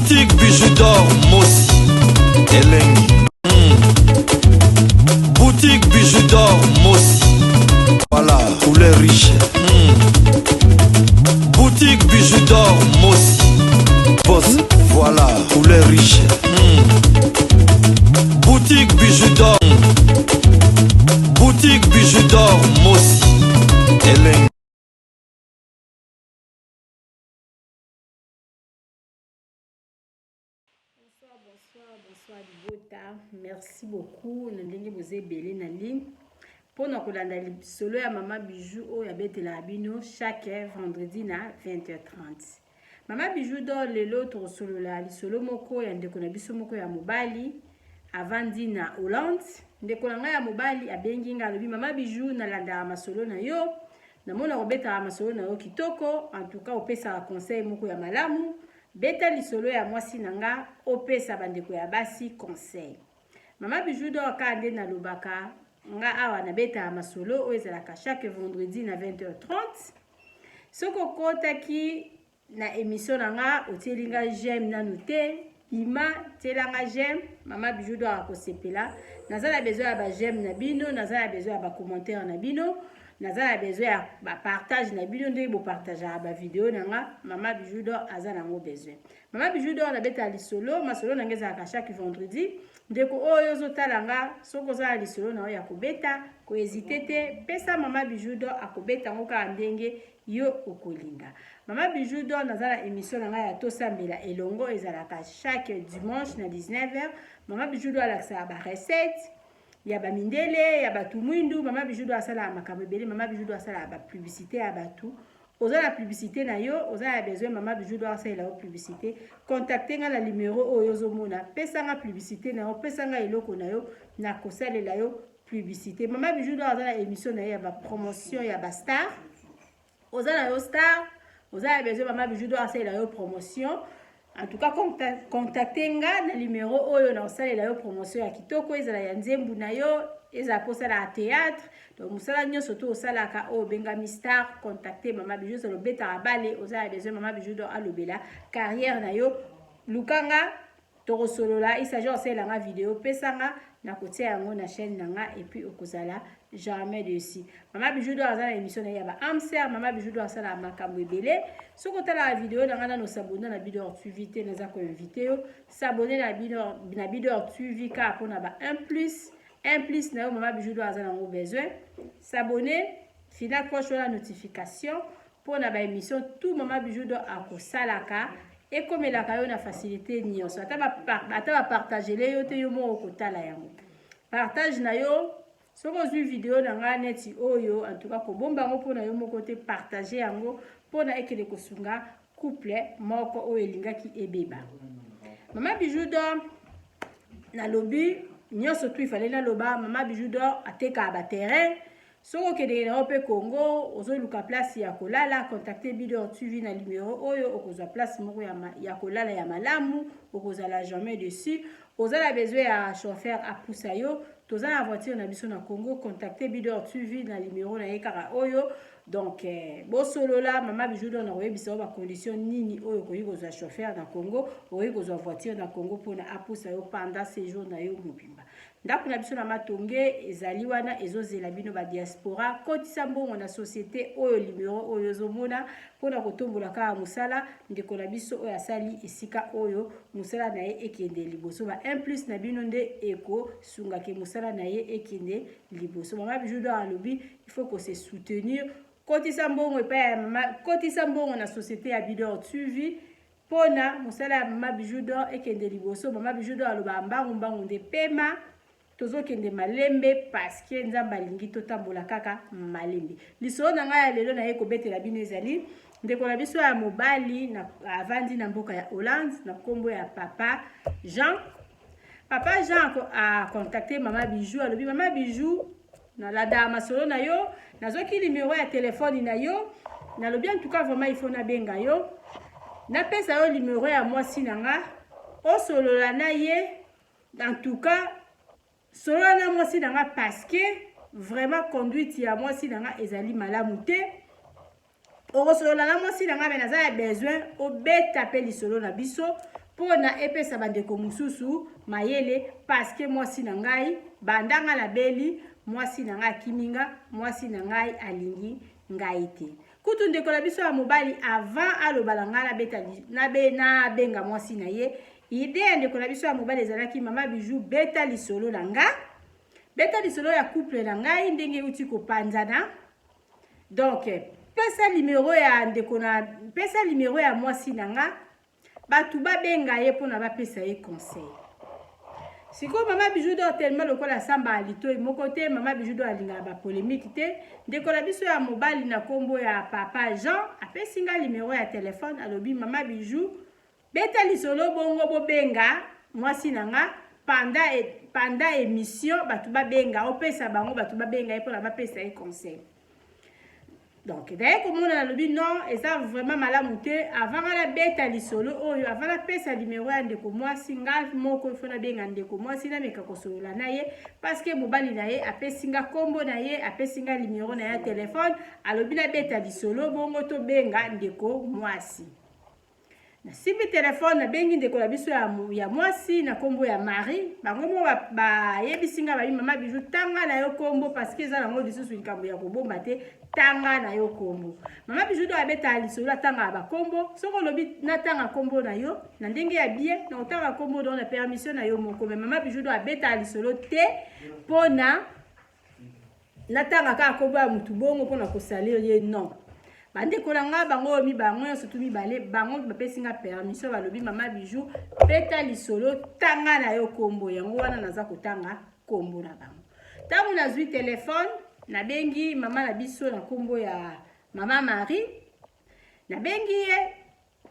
Boutique bijoux d'or Mossi Elengi. Boutique bijoux d'or Mossi. Voilà, couleur riche. Boutique bijoux d'or Mossi. Boss, voilà, couleur riche. Boutique bijoux d'or. Boutique bijoux d'or Mossi Elengi. Bonsoir Libota, merci beaucoup. Ndenge vous êtes belé na ligne. Pour nous kolanda solo ya Mama Bijou o ya betela bino chaque vendredi na 20h30. Mama Bijou do lelo to solo la solo moko ya ndeko na biso moko ya mobali avandi na Hollande. Ndeko na ya mobali abengi nga lobi Mama Bijou na landa masolo na yo. Na mona robeta masolo na yo kitoko, en tout cas opesa conseil moko ya malamu. Beta lisolo ya mwasi nanga opesa bandeko ya basi conseil. Mama Bijou do kande na lobaka nga awa na beta masolo o ezalaka chaque vendredi na 20h30. Soko kota ki na émission nanga otelinga j'aime nanu te ima telanga j'aime Mama Bijou do akosepela nazala besoin ya ba j'aime na bino, nazala besoin ya ba commentaire na bino, nazala besoin ya ba partage na bino ndenge bo partage ba vidéo nanga Mama Bijou do azana ngo besoin. Mama Bijou do na beta lisolo masolo nanga ezalaka chaque vendredi. Ndeko oyo zotalanga soko za lisolo na ya kobeta ko hésiter te pesa Mama Bijou do akobeta ngo ka ndenge yo okolinga. Mama Bijou do nazala émission nanga ya tosambela elongo ezalaka chaque dimanche na 19h. Mama Bijou do alaksa ba recette ya ba mindele ya batu mwindu. Mama Bijou do asala makambo ebele. Mama Bijou do asala ba publicité ya batu. Oza la publicité na yo, oza la besoin Mama Bijou do asala la publicité. Contactez nga la numéro oyo zomona. Pesa nga publicité na yo, pesa nga eloko na yo, na kosala la yo publicité. Mama Bijou do asala émission na ya ba promotion ya ba star. Oza la yo star, oza la besoin Mama Bijou do asala la yo promotion. En tout cas, contactez nga na numéro oyo na osala la yo promotion ya kitoko ezala ya nzembu na yo, eza posala à théâtre. Donc musala nyo surtout osala ka o benga star, contactez Mama Bijou sur le beta abale, oza besoin Mama Bijou do alobela carrière na yo. Lukanga toro solo la, il s'agit aussi la vidéo pesanga na kotia yango na chaîne nanga et puis okozala jamais dessus. Mama Bijou do azala émission na ya ba amser, Mama Bijou do asala makambo ebele. Soko tala la vidéo na ngana no s'abonner na bidor activité na za ko invité yo, s'abonner na bidor activité ka pona ba 1+ na yo Mama Bijou do azala ngo besoin. S'abonner, final proche la notification pour na ba émission tout Mama Bijou do akosalaka. Et comme la caillou na facilité nyonso ata ba partager le yo te yo mo okotala yango partage na yo soko zwi vidéo na nga neti oyo en tout cas ko bomba ngo pona yo mo côté partager yango pona ekele kosunga couple moko oyo elingaki ebeba. Mama Bijou do na lobby nyonso tu ifale na loba Mama Bijou do ateka ba terrain. Soko kede na ope Congo, ozo luka place ya kolala, contacter Bidor TV na numéro oyo, okozwa place moko ya kolala ya malamu, okozala jamais dessus. Oza la besoin ya chauffeur a poussa yo, toza la voiture na biso na Congo, contacter Bidor TV na numéro na yekara oyo. Donc bo solo la Mama Bijou do na oyebisa ba condition nini oyo koyi kozwa chauffeur na Congo, oyi kozwa voiture na Congo pona a poussa yo pendant séjour na yo mobimba. Ndako na biso na matonge ezali wana ezozela bino ba diaspora kotisa mbongo na société oyo numéro oyo zomona pona kotombola ka musala ndeko na biso oyo asali esika oyo musala na ye ekende liboso ba 1+ na bino nde eko sunga ke musala na ye ekende liboso. Mama Bijou do alobi il faut que se soutenir kotisa mbongo epa ya mama kotisa mbongo na société ya Bidor TV pona musala ya Mama Bijou do ekende liboso. Mama Bijou do aloba mbangu nde pema tozo kende malembe parce que nzamba lingi totambola kaka malembe. Lisolo na nga ya lelo na ye ko betela bino ezali ndeko na biso ya mobali na avandi na mboka ya Hollande na kombo ya Papa Jean. Papa Jean a contacté Mama Bijou alobi Mama Bijou na lada masolo na yo nazoki numéro ya téléphone na yo na lobi en tout cas vraiment il faut na benga yo na pesa yo numéro ya mwasi nanga o solo la na ye en tout cas solo na mwasi nanga parce que vraiment conduite ya mwasi nanga ezali malamu te. Oko solo na mwasi nanga benaza ya besoin obeta pe lisolo na biso pona epesa bandeko mususu mayele parce que mwasi na ngai bandanga la beli mwasi na ngai kiminga mwasi na ngai alingi ngai te kutu ndeko la biso ya mobali avant alobala ngai na benga mwasi na ye ide ya ndeko la biso ya mobali ezalaki mama Bijou beta lisolo na nga beta lisolo ya couple na ngai ndenge uti kopanzana donc pesa numéro ya ndeko na pesa numéro ya mwasi na nga batu babenga ye pona bapesa ye conseil siko mama Bijou do tellement lokola samba alito moko te mama Bijou do alinga ba polémique te ndeko la biso ya mobali na kombo ya papa Jean apesi nga numéro ya téléphone alobi mama Bijou beta lisolo bongo bobenga mwasi na nga pendant émission batu babenga opesa bango batu babenga ye pona bapesa ye conseil. Donc, d'ailleurs, comme on a dit, non, et ça vraiment malamu te, avant la bête à l'isolo, avant la paix, ça numéro un de moi, singa, mon ko fona bien de moi, sina meka kosolo la naye, parce que mobali naye, apé singa combo naye, apé singa numéro naye téléphone, alobi la bête à l'isolo, bongo to benga ndeko moi si. Na sibi téléphone na bengi ndeko la biso ya mwasi na kombo ya Marie bango mo ba yebisinga ba mama Bijou tanga na yo kombo parce que za na ngo lisusu likambo ya kobomba te tanga na yo kombo mama Bijou do abeta lisolo tanga ba kombo soko lobi na tanga kombo na yo na ndenge ya bien na tanga kombo dans la permission na yo moko mais mama Bijou do abeta lisolo te pona na tanga ka kombo ya mutu bongo pona ko salir ye non. Bande kolanga bango mi bango surtout mi balé bango bapesi nga permission balobi mama Bijou beta lisolo tanga na yo kombo yango wana naza kotanga kombo na bango tangu na zwi téléphone na bengi mama na biso na kombo ya mama Marie na bengi ye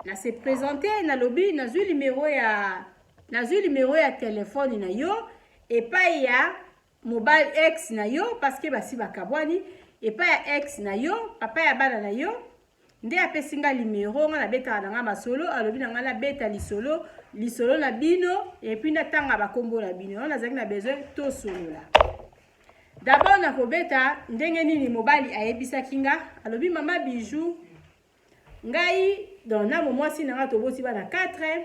na se présenter na lobi na zwi numéro ya téléphone na yo et pas ya mobile X na yo parce que basi bakabwani et pas ya ex na yo papa ya bana na yo nde apesi nga numéro nga na beta na nga masolo alobi na nga na beta lisolo na bino et puis na tanga bakombo na bino on azaki na besoin to solola d'abord na kobeta ndenge nini mobali ayebisaki nga alobi mama Bijou ngai dans na mwasi na nga toboti bana 4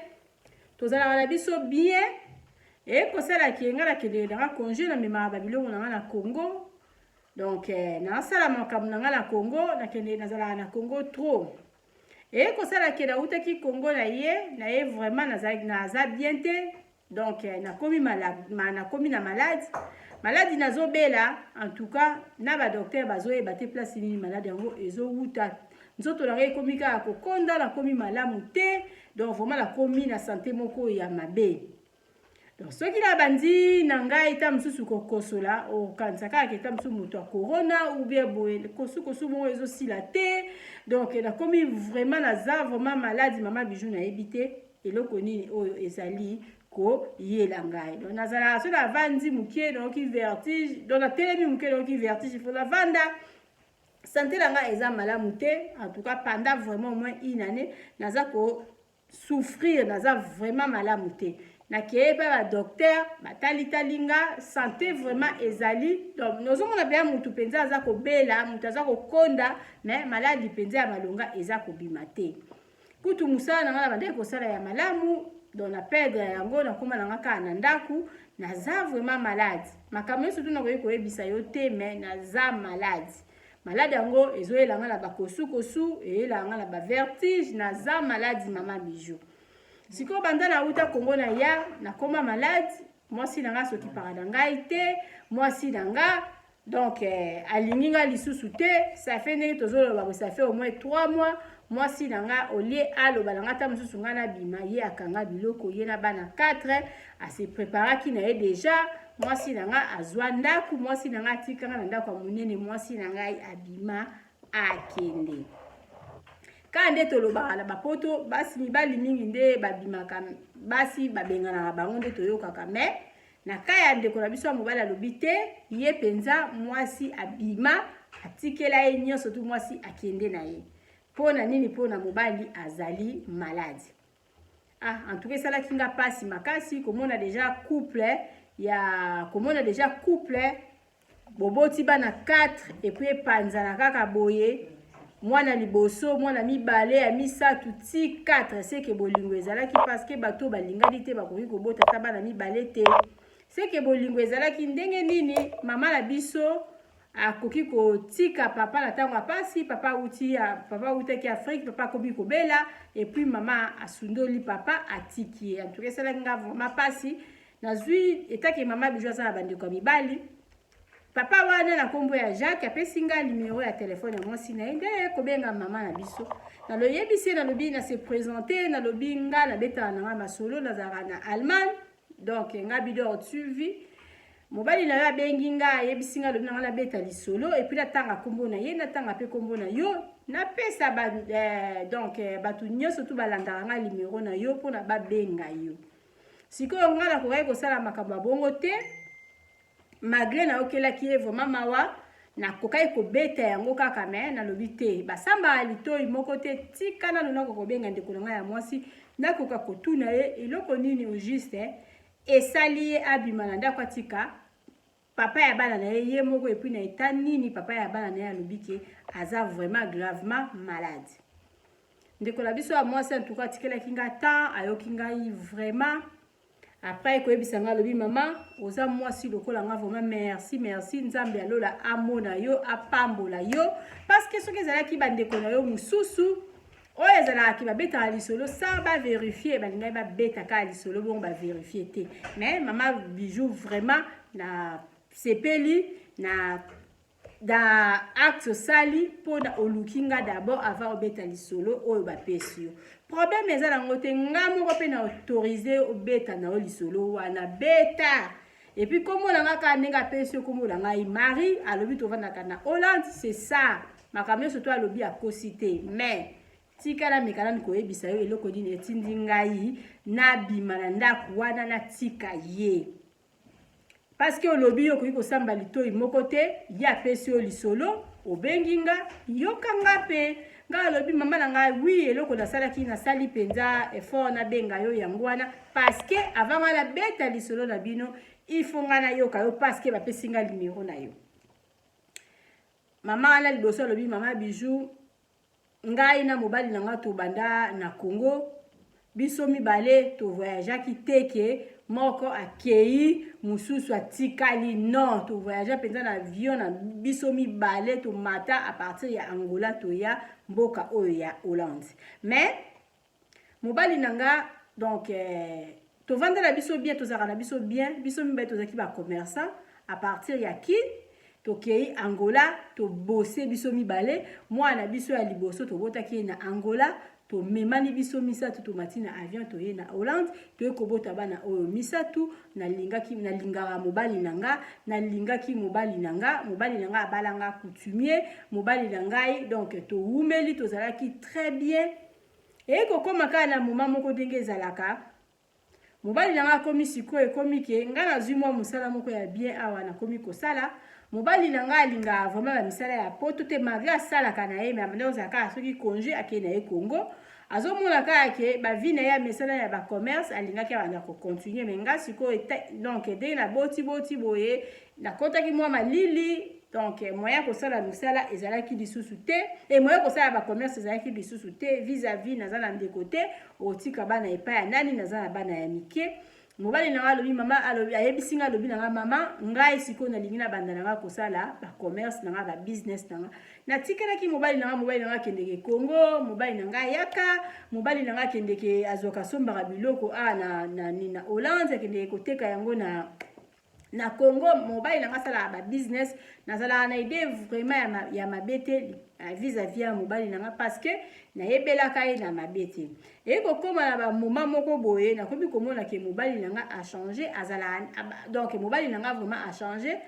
tozala na biso bien et kosala ki nga la kende na congé na mema babilongo na nga na Congo. Donc, na sala makambo na nga na Congo, na kende nazala na Congo trop. Et ko sala ke na utaki Congo na ye vraiment naza bien te. Donc, na komi malade. Malade nazo bela, en tout cas, na ba docteur bazo e bate place ni malade yango ezo uta. Nzoto na ngai komi ka ko konda na komi malamu te. Donc, vraiment la komi na santé moko ya mabe. Donc, ce qui a bandi, nanga ita msusu kokosola, o kansaka ita msusu muto corona, ou bien boé, kosu mo ezo silate. Donc, na komi vraiment naza, vraiment malade, mama Bijou na ebite, et lo koni o ezali ko yela ngai. Donc, nazala, so la vandi mukie, donc qui vertige, donc la télé mukie, donc qui vertige, il faut la vanda. Santé la nga eza malamu te, en tout cas, pendant vraiment au moins une année, naza ko souffrir, naza vraiment malamu te. Na keye pa ba docteur batali talinga santé vraiment ezali donc nous on a bien mutu penza za ko bela mutu za ko konda mais maladie penza ya malonga eza ko bimate kutu musala na ngala bande ko sala ya malamu donc na perdre yango na koma na ngaka na ndaku na za vraiment malade makamyo surtout na ko yebisa yo te mais na za malade malade yango ezoyela ngala ba kosu et la ngala ba vertige na za malade mama Bijou. Siko banda na uta Congo na ya na koma malade mwasi nanga soki parada ngai te mwasi nanga donc alinginga lisusu te ça fait ndenge tozoloba ça fait au moins 3 mois mwasi nanga olie alo balanga ta mususu nga na bima ye akanga biloko ye na bana 4 a se préparaki na ye déjà mwasi nanga azwa ndaku mwasi nanga tikanga na ndaku munene mwasi nanga abima akende. Kande toloba la bapoto basi mibali mingi nde babimaka basi babengana na bango nde toyokaka mais na kaya ndeko na biso mobala lobite ye penza mwasi abima atikela ye nyonso tu mwasi akende na ye pona nini pona mobali azali malade. En tout cas sala kinga pasi makasi komona déjà couple boboti bana 4 et puis panzana kaka boye mwana liboso mwana mibale ya misatu ti 4 seke bolingo ezalaki parce que bato balingani te bakoki kobota ta bana mibale te seke bolingo ezalaki ndenge nini mama na biso akoki kotika papa na ntango apasi papa utaki Afrique papa akomi kobela et puis mama asundoli papa atiki ye en tout cas esalaki nga vraiment pasi nazwi etaki mama Bijou aza na bandeko ya mibali papa wana na kombo ya Jacques apesi nga numéro ya telefone ya mwasi na ye nde kobenga mama na biso naloyebisi nalobi na se présenter nalobi nga nabetaka na nga masolo nazalaka na Allemagne donc nga Bidor Tuvi mobali na yo abengi nga ayebisi nga lobi na nga nabeta lisolo et puis natanga kombo na ye natanga mpe kombo na yo napesa donc bato nyonso tu balandaka nga numéro na yo mpona babenga yo sikoyo nga nakokaki kosala makambo ya bongo te malgré nayokelaki ye vraiment mawa nakokaki kobeta yango kaka me nalobi te basambaka litoi moko te tika nano nakokobenga ndeko na ngai ya mwasi nakoka kotuna ye eloko nini au juste esali ye abima na ndako atika papa ya bana na ye moko epuis na eta nini papa ya bana na ye alobi ke aza vraiment gravement malade ndeko na biso ya mwasi en tout cas atikelaki nga temps ayoki ngai vraiment après koyebisa nga alobi mama oza mwasi lokola nga vraiment merci nzambe alola amona yo apambola yo parce que soki ezalaki bandeko na yo mosusu oyo ezalaki babetaka lisolo sa bavérifie balingai babetaka lisolo bongo bavérifie te mais mama Bijou vraiment na sepeli na acte osali mpona oluki nga d'abord avant obeta lisolo oyo bapesi yo problème eza nango te nga moko mpe na autorise obeta na yo lisolo wana beta epuis kombo na nga kaka ndenge apesi yo kombo na ngai Marie alobi tovandaka na Hollande c'est ça makambo nyonso to alobi akosi te mais tikala mekanani koyebisa yo eloko nini etindi ngai nabima na ndako wana natika ye parce que olobi yo koki kosamba litoi moko te ye apesi yo lisolo obengi nga yokanga mpe nga alobi mama na ngai wi eloko nasali mpenza effort nabenga yo yango wana parce que avant nga nabeta lisolo na bino il faut nga nayoka yo parce que bapesi nga numéro na yo mama wana liboso alobi mama Bijou ngai na mobali na nga tobanda na Congo biso mibale to voyageaki teke moko akei mususu atikali non to voyage penza na avion na biso mibale to mata à partir ya Angola to ya mboka oyo ya Hollande mais mobali nanga donc to vanda na biso bien to zaka na biso bien biso mibale to zaki ba commerçant à partir ya ki tokei Angola to bosser biso mibale mwana biso ya liboso to botaki na Angola to memani biso misatu to matina avion to ye na Hollande to ekobota bana oyo misatu nalingaka mobali nanga nalingaki mobali nanga abalanga coutumier mobali nangai donc to umeli to zalaki très bien et kokoma kaka na moma moko ndenge ezalaka mobali nanga komi siko ekomi ke nga nazwi mwa mosala moko ya bien awa nakomi kosala mobali nanga alinga vraiment ba misala ya poto te malgré asalaka na ye mais amanda ozalaka soki congé akei na ye Congo azomona kaka ke bavi na ye ya misala ya bacommerce alingaki abanda kocontinue mais nga sikoyo donc ndenge na boti boye nakotaki mwa malili donc moyen kosala misala ezalaki lisusu te et moyen kosala bacommerce ezalaki lisusu te vis-à-vis naza na ndeko te otika bana epai ya nani naza na bana ya mike mobali nanga alobi mama alobi ayebisi nga alobi nanga mama ngai sikoyo nalingi na banda nanga kosala bacommerce nanga babusiness nanga natikelaki mobali nanga akendeke Congo mobali nanga yaka mobali nanga akendeke azwaka sombaka biloko na Hollande akendeke koteka yango na Congo mobali nanga asalaka babusiness nazalaka na idée vraiment ya mabete vis-à-vis ya mobali nanga parce que nayebelaka ye na mabete et kokoma na bamoma moko boye nakomi komona ke mobali nanga a changé donc mobali nanga vraiment a changé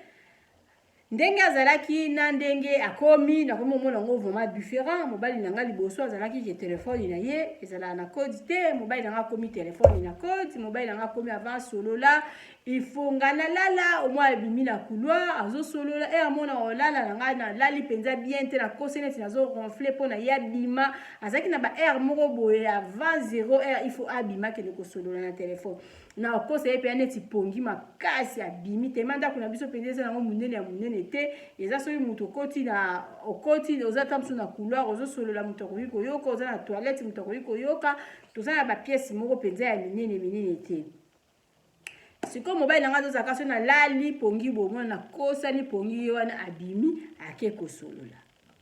ndenge azalaki na ndenge akomi nakomi omona yango vraiment différent mobali nanga liboso azalaki ke telefone na ye ezalaka na code te mobali nanga akomi telefone na code mobali nanga akomi avant solola il faut nga nalala au moins abimi na couloir azosolola e amona olala nanga nalali mpenza bien te nakose neti nazoronfle mpo na ye abima azalaki na ba aire moko boye avant 0 heure il faut abima kende kosolola na telefone na okosa ye mpe ya neti pongi makasi abimi te ma ndako na biso mpenza eza nango monene ya monene minene te eza soki moto okoti na okoti oza ta mosusu na couloir ozosolola moto akoki koyoka oza na toilette moto akoki koyoka toza na bapiese moko mpenza ya minene te sikoyo mobali na ngai azozalaka so nalali pongi bomona nakosani pongi ye wana abimi ake kosolola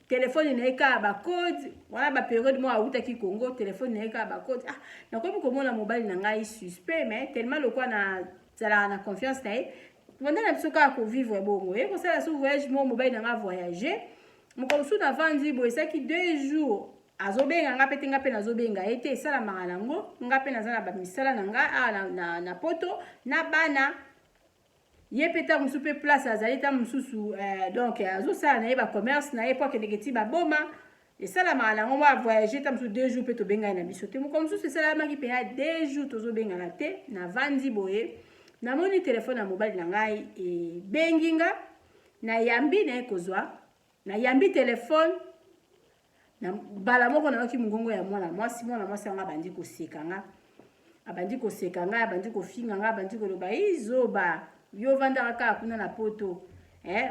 telefone na ye kaka bakode wana baperiode moko awutaki Congo telefone na ye kaka bakode nakomi komona mobali na ngai suspect mais tellement lokwa nazalaka na confiance na ye pendant na biso kaka kovivre bongo ye kosala so voyage moko mobali na ngai voyage moko mosusu navandi boye esaki 2 jours azobenga nga pete nga pe nazobenga ye te esalamaka nango nga pe naza na bamisala na nga na poto na bana ye pe ta mosusu pe place azali ta mosusu donc azosala na ye bacommerce na ye po akendeke ti baboma esalamaka nango mwa avoyage ta mosusu 2 jours mpe tobengani na biso te moko mosusu esalamaki mpenza 2 jours tozobengana te navandi boye namoni telefone ya mobali na ngai ebengi nga nayambi na ye kozwa nayambi telefone na bala moko nayoki mongongo ya mwana mwasi yango abandi koseka nga abandi kofinga nga abandi koloba izoba yo vandaka kaka kuna na poto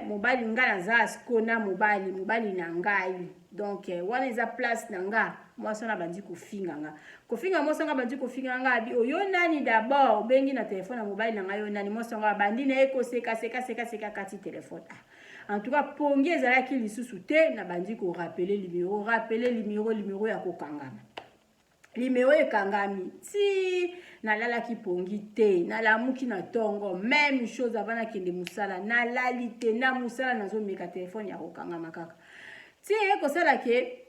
mobali nga naza asiko na mobali na ngai donc wana eza place na nga mwasi wana abandi kofinga nga mwasi yango abandi kofinga nga abi oyo nani d'abord obengi na telefone ya mobali na ngai yo nani mwasi yango abandi na ye koseka kati telefone en tout cas pongi ezalaki lisusu te nabandi korapele limero ya kokangama limero ekangami ti nalalaki pongi te nalamuki na tongo même chose avant nakende musala nalali te na musala nazomeka telefone ya kokangama kaka ti ekosala ke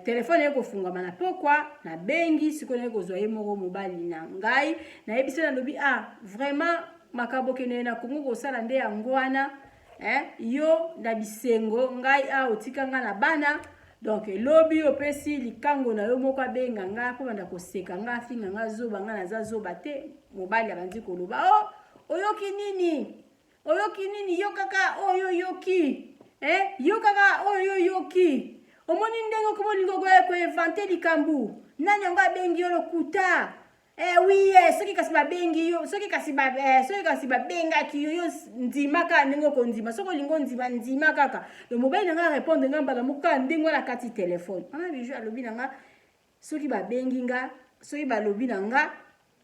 telefone ekofungama na pokwa nabengi sikoyo ekozwa ye moko mobali na ngai nayebisi nalobi vraiment makambo kende na Kongo kosala nde yango wana yo na bisengo ngai otika nga na bana donc lobi opesi likango na yo moko abenga nga po banda koseka nga afinga nga zoba nga naza zoba te mobali abandi koloba oyoki nini yo kaka oyo yoki yo kaka oyo yoki omoni ndenge okomolingo koinvente likambu nani yango abengi yo lokuta oui soki kasi babengi yo soki kasi babengaki yo ndima kaka ndenge okondima soki olingo ndima kaka le mobali na nga répondre nga mbala moko kaka ndenge wana kati telefone wana bijou alobi na nga soki babengi nga soki balobi na nga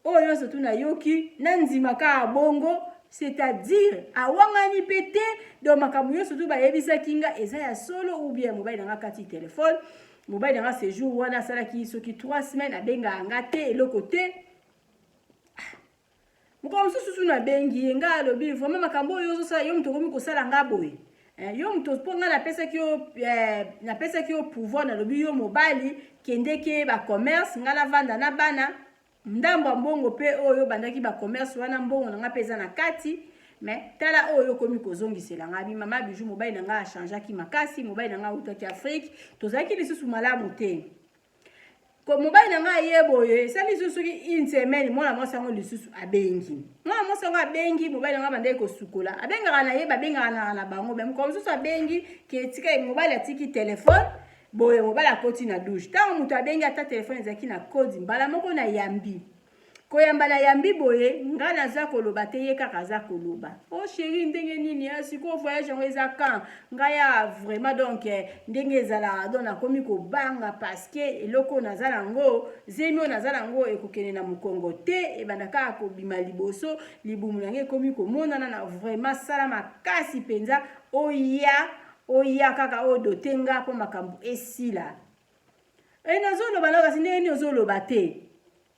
oyo nyonso tu nayoki na ndima kaka bongo c'est-à-dire awangani pete donc makambo nyonso tu bayebisaki nga eza ya solo ou bien mobali na nga kati telefone mobali na nga séjour wana asalaki soki 3 semaines abengaka nga te eloko te moko mosusu nabengi ye nga alobi vraiment makambo oyo ozosala yo moto okomi kosala nga boye yo moto mpo nga napesaki yo pouvoir nalobi yo mobali kendeke bacommerce nga navanda na bana ndambo ya mbongo mpe oyo bandaki bacommerce wana mbongo na nga mpe eza na kati mais tala oyo okomi kozongisela nga mama bijou mobali na nga achangeaki makasi mobali na nga autaki Afrique tozalaki lisusu malamu te mobali na nga ye boye esali lisusu soki une semaine mwana mwasi yango lisusu abengi mwana mwasi yango abengi mobali na nga bandaki kosukola abengaka na ye babengaka na bango me moko mosusu abengi ketika mobali atiki telefone boye mobali akoti na douche ntango moto abengi ata telefone ezalaki na kodi mbala moko na yambi koyamba na yambi boye nga naza koloba te ye kaka aza koloba chéri ndenge nini sikoyo voyage yango eza kan ngai ya vraiment donc ndenge ezalaka donc nakomi kobanga parce que eloko naza nango zemi oyo naza nango ekokende na mokongo te ebanda kaka kobima liboso libumu yango ekomi komonana na vraiment sala makasi mpenza oya kaka oyo dotenga mpo makambo esila nazoloba nao kasi ndenge nini ozoloba te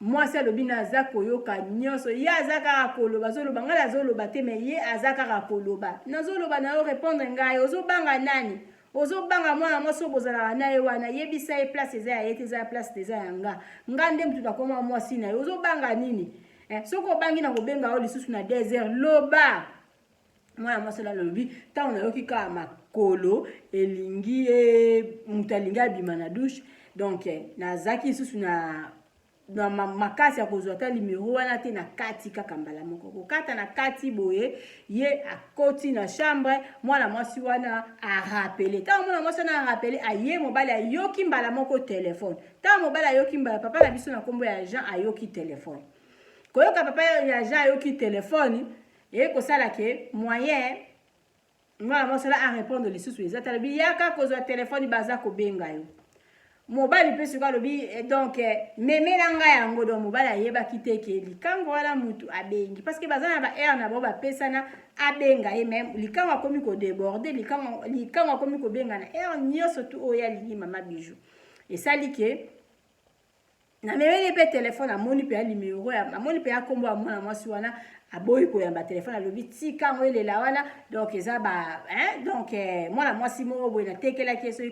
mwasi alobi naza koyoka nyonso ye aza kaka koloba azoloba ngai azoloba te me ye aza kaka koloba nazoloba na yo répondre ngai ozobanga nani ozobanga mwana mwasi oyo bozalaka na ye wana yebisa ye place eza ya ye te eza ya place eza ya nga nde mutu nakoma mwasi na ye ozobanga nini soki obangi na kobenga yo lisusu na 2 heures loba mwana mwasi oyo alobi ntango nayoki kaka makolo elingi mutu alingi abima na douche donc nazaki lisusu na makasi ya kozwa ta limero wana te na kati kaka mbala moko kokata na kati boye ye akoti na chambre mwana mwasi wana arapele ntango mwana mwasi wana arapele aye mobali ayoki mbala moko telefone ntango mobali ayoki mbala papa na biso na nkombo ya Jean ayoki telefone koyoka papa ya Jean ayoki telefone ekosala ke moyen mwana mwasi a répondre lisusu eza talobi yaka kozwa telefone baza kobenga yo mobali mpe sikoyo alobi donc memela ngai yango donc mobali ayebaki te ke likango wana mutu abengi parce que baza na baere na bao bapesana abenga ye meme likango akomi kodéborde likango akomi kobenga na ere nyonso tu oyo alingi mama Bijou esali ke na memeli mpe telefone amoni mpe ya nimero amoni mpe ya nkombo ya mwana mwasi wana aboyi koyamba telefone alobi tikango elela wana donc eza ba donc mwana mwasi moko boye natekelaki ye soki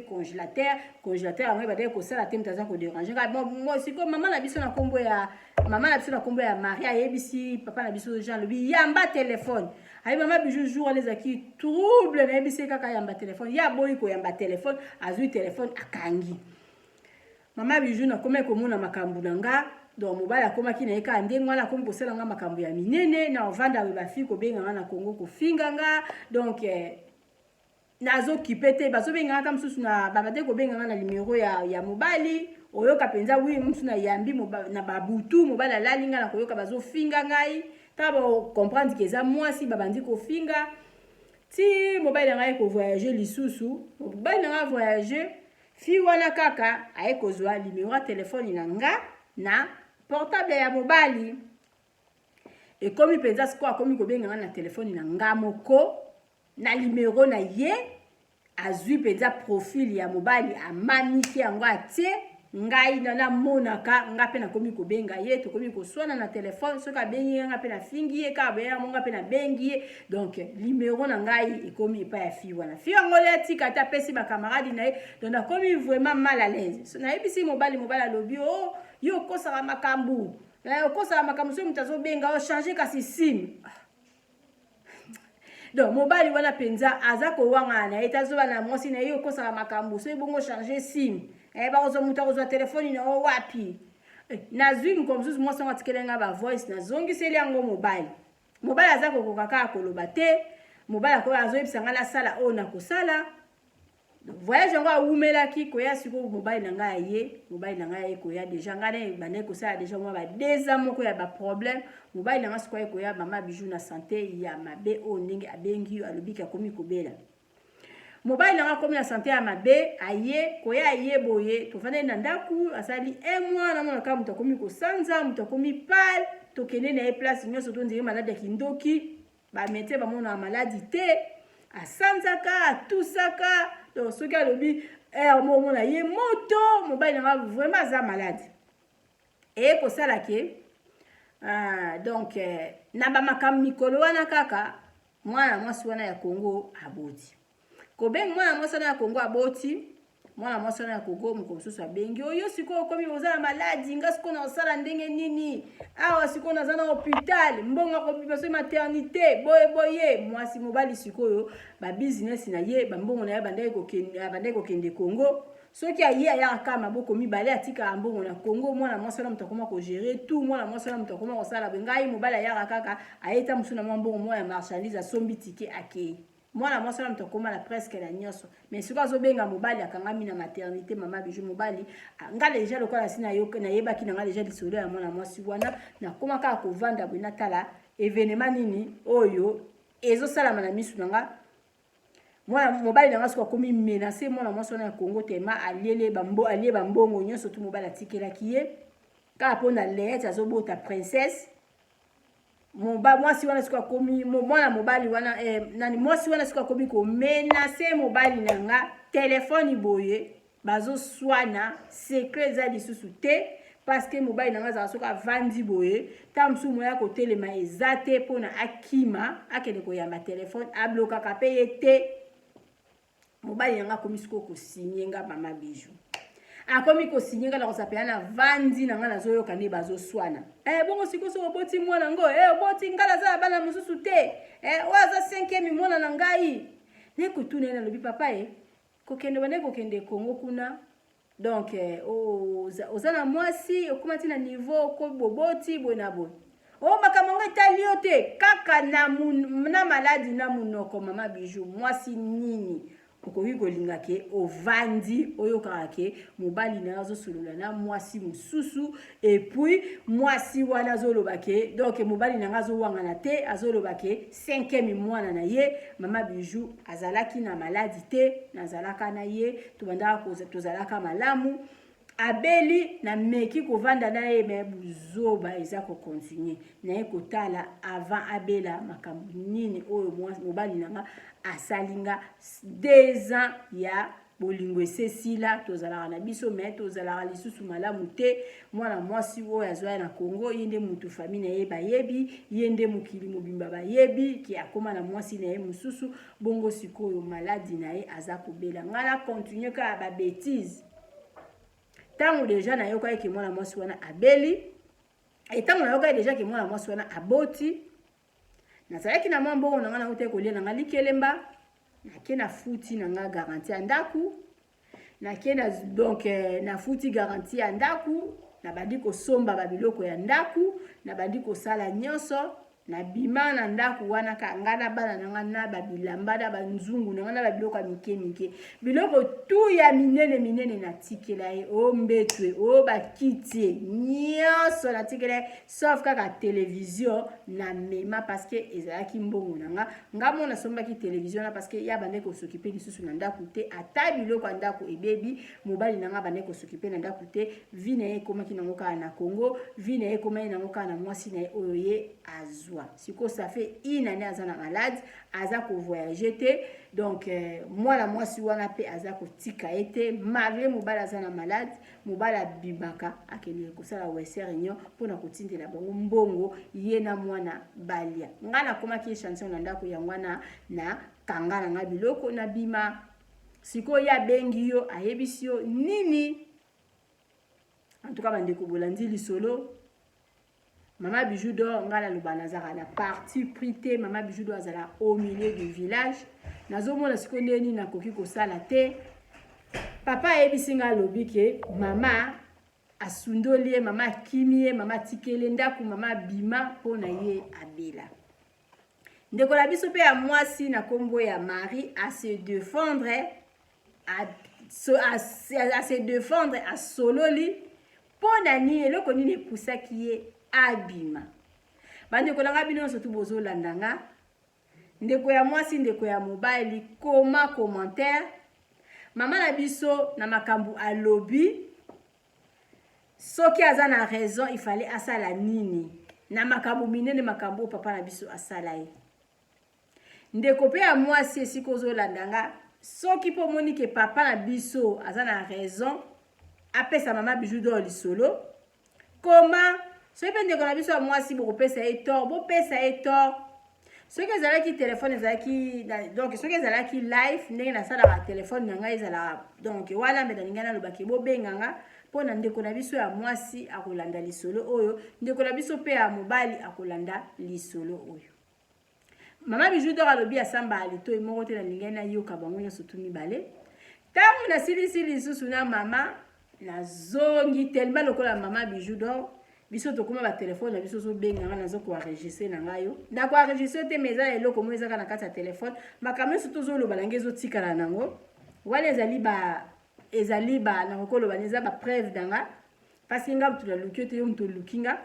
congélateur yango ebadaki kosala te moto aza kodérange ngai sikoyo mama na biso na nkombo ya Marie ayebisi papa na biso Jean alobi yamba telefone ayi mama Bijou jour wana ezalaki trouble nayebisi kaka yamba telefone ye aboyi koyamba telefone azwi telefone akangi mama Bijou nakomi komona makambo na nga donc mobali akomaki na ye kaka ndenge wana akomi kosala nga makambo ya minene na ovanda oyo bafille kobenga nga na Congo kofinga nga donc nazokipe te bazobengaka ata mosusu na babade kobenga nga na nimero ya mobali oyoka mpenza wi mosusu na yambi na babutu mobali alali nga na koyoka bazofinga ngai ta bakomprendre ke eza mwasi babandi kofinga ti mobali na ngai kovoyage lisusu mobali na ngai voyage fi wana kaka aye kozwa nimero ya telefone na nga na portable ya mobali ekomi mpenza sikoyo akomi kobenga nga na telefone na nga moko na nimero na ye azwi mpenza profil ya mobali amamiki yango atie ngai namonaka nga mpe nakomi kobenga ye tokomi koswana na telefone soki abengi ye nga mpe nafingi ye kaka boya monga mpe nabengi ye donc nimero na ngai ekomi epai ya fi wana fi yango le atika ate apesi bakamaradi na ye donc nakomi vraiment mal à l'aise so nayebisi mobali alobi o yo okosaka makambo soki moto azobenga ochange kasi sim donc mobali wana mpenza aza kowanga na ye tazoba na mwasi na ye okosaka makambo soki bongo change sim bakozwa moto akozwa telefone na o wapi nazwi moko mosusu mwasi yango atikeli nga bavoice nazongiseli yango mobali aza kokoka kaka koloba te mobali azoyebisa nga nasala oyo nakosala voyage yango awumelaki koya sikoyo mobali na ngai aye koya deja ngai banaye kosala deja mwa badeza moko ya baproblème mobali na ngai sikoyo aye koya mama Bijou na santé ya mabe oyo ndenge abengi yo alobiki akomi kobela mobali na ngai akomi na santé ya mabe aye koya aye boye tofandeli na ndaku asali 1 mois namona kaka moto akomi kosanza moto akomi pale tokende na ye place nyonso tondenge maladi ya kindoki bamete bamona maladi te asanzaka atusaka donc soki alobi momona ye moto mobali na ngai vraiment aza malade eye kosala ke donc na bamakambo mikolo wana kaka mwana mwasi wana ya Congo aboti kobenga mwana mwasi wana ya Congo aboti mwana mwasi wana ya Congo moko mosusu abengi oyo sikoyo okomi oza na maladi nga sikoyo na osala ndenge nini awa sikoyo naza na hôpital mbongo akobima so maternité boye mwasi mobali sikoyo babusiness na ye bambongo na ye bandaki kokende Congo soki aye ayaka kaka maboko mibale atikaka mbongo na Congo mwana mwasi wana moto akoma kogere tout mwana mwasi wana moto akoma kosala ngai mobali ayaka kaka ayeta mosusu na mwa mbongo mwa ya marchandise asombi tike akei mwana mwasi wana moto akoma na presque na nyonso mais sikoyo azobenga mobali akangami na maternité mama Bijou mobali nga deja lokola si nayebaki na nga deja lisolo ya mwana mwasi wana nakoma kaka kovanda boye natala événement nini oyo ezosalama na misu na nga mwana mobali na nga sikoyo akomi menacé mwana mwasi wana ya Congo tema alie bambongo nyonso tu mobali atikelaki ye kaka mpo na leyete azobota princesse mwasi wana sikoyo akomi mwana mobali wana mwasi wana sikoyo akomi komenase mobali na nga telefone boye bazoswana secret eza lisusu te parce que mobali na nga azala soki avandi boye ta mosusu moya kotelema eza te mpona akima akende koyamba telefone ablokaka mpe ye te mobali na nga akomi sikoyo kosinye nga mama Bijou akomi kosinye nga na kosapela na vandi na nga nazoyoka nde bazoswana bongo sikoyo so oboti mwana ngo oboti nga naza na bana mosusu te oyo aza 5e mwana na ngai nekotuna ye nalobi papa kokende bande kokende Congo kuna donc oza na mwasi okoma ti na niveau okoboboti boye na boye makambo ngo etali yo te kaka na maladi na munoko mama Bijou mwasi nini okoki kolinga ke ovandi oyokaka ke mobali na azosolola na mwasi mosusu et puis mwasi wana azoloba ke donc mobali na azowangana te azoloba ke 5e mwana na ye mama Bijou azalaki na maladi te nazalaka na ye tozalaka malamu abeli na meki kovanda na ye me buzoba eza ko continuer na ye kotala avant abela makambo nini oyo mobali nanga asalinga 2 ans ya bolingo esesila tozalaka na biso me tozalaka lisusu malamu te mwana mwasi oyo azwaya na Congo ye nde mutu famille na ye bayebi ye nde mokili mobimba bayebi ki akoma na mwasi na ye mosusu bongo sikoyo maladi na ye aza kobela ngala continue ka ba bêtise tango deja na yoka ke mwana mwasi wana abeli etango na yoka deja ke mwana mwasi wana aboti nazalaki na mwa mbongo nanga na uta kolia nanga likelemba nake na futi nanga garantie ya ndaku nake na donc na futi garantie ya ndaku na bandi kosomba babiloko ya ndaku na bandi kosala nyonso na bima na ndaku wana ka ngana bana nanga na babilamba na banzungu nanga na babiloko ya mike biloko tu ya minene na tikela ye o mbetwe o bakiti nyonso na tikela sauf kaka télévision na mema parce que ezalaki mbongo nanga ngamo na sombaki télévision na parce que ya bande ko s'occuper lisusu na ndaku te ata biloko ya ndaku ebebi mobali nanga bande ko s'occuper na ndaku te vi na ye komaki nango kaka na Congo vi na ye komaki nango kaka na mwasi na ye oyo ye azwa siko ça fait une année aza na malade aza ko voyager te donc mwana mwasi wana pe aza ko tika ete malgré mobali aza na malade mobali bibaka akende kosala wese réunion pona kotindela bango mbongo ye na mwana balia ngana komaki chanson na ndako ya mwana na kangala nga biloko na bima siko ya bengi yo ayebisi yo nini en tout cas bandeko bolandi lisolo Mama Bijou do ngala lubana zaka na parti prité Mama Bijou do azala au milieu du village nazomona siko ndeni na koki kosala te papa ebisinga lobi ke mama asundoli mama kimie mama tikele ndaku mama bima pona ye abela ndeko la biso pe ya mwasi na kombo ya Marie à se défendre à se défendre à sololi pona ni eloko nini pusaki ye abima bandeko langa bino surtout bozo landanga ndeko ya mwasi ndeko ya mobile koma commentaire mama na biso na makambu alobi soki aza na raison il fallait asala nini na makambu minene makambu papa na biso asala ye ndeko pe ya mwasi esiko zo landanga soki po moni ke papa na biso aza na raison apesa mama Bijou do lisolo comment soki pe ndeko na biso ya mwasi bokopesa ye tort bopesa ye tort soki ezalaki telefone ezalaki donc soki ezalaki live ndenge nasalaka telefone na ngai ezalaka donc wana mbe nalingi nalobaki bobenganga mpona ndeko na biso ya mwasi akolanda lisolo oyo ndeko na biso pe ya mobali akolanda lisolo oyo mama Bijou do alobi asamba alito moko te nalingi nayoka bango nyonso tu mibale ntango nasilisi lisusu na mama nazongi tellement lokola mama Bijou do biso tokoma ba telefone na biso so benganga nazo ko enregistrer na ngayo ndako enregistrer te meza eloko mo ezaka na kati ya telefone makambo so tozo loba nange zo tikala nango wala ezali ba na kokolo baneza ba preuve danga parce que ngam la lukio te yo mto lukinga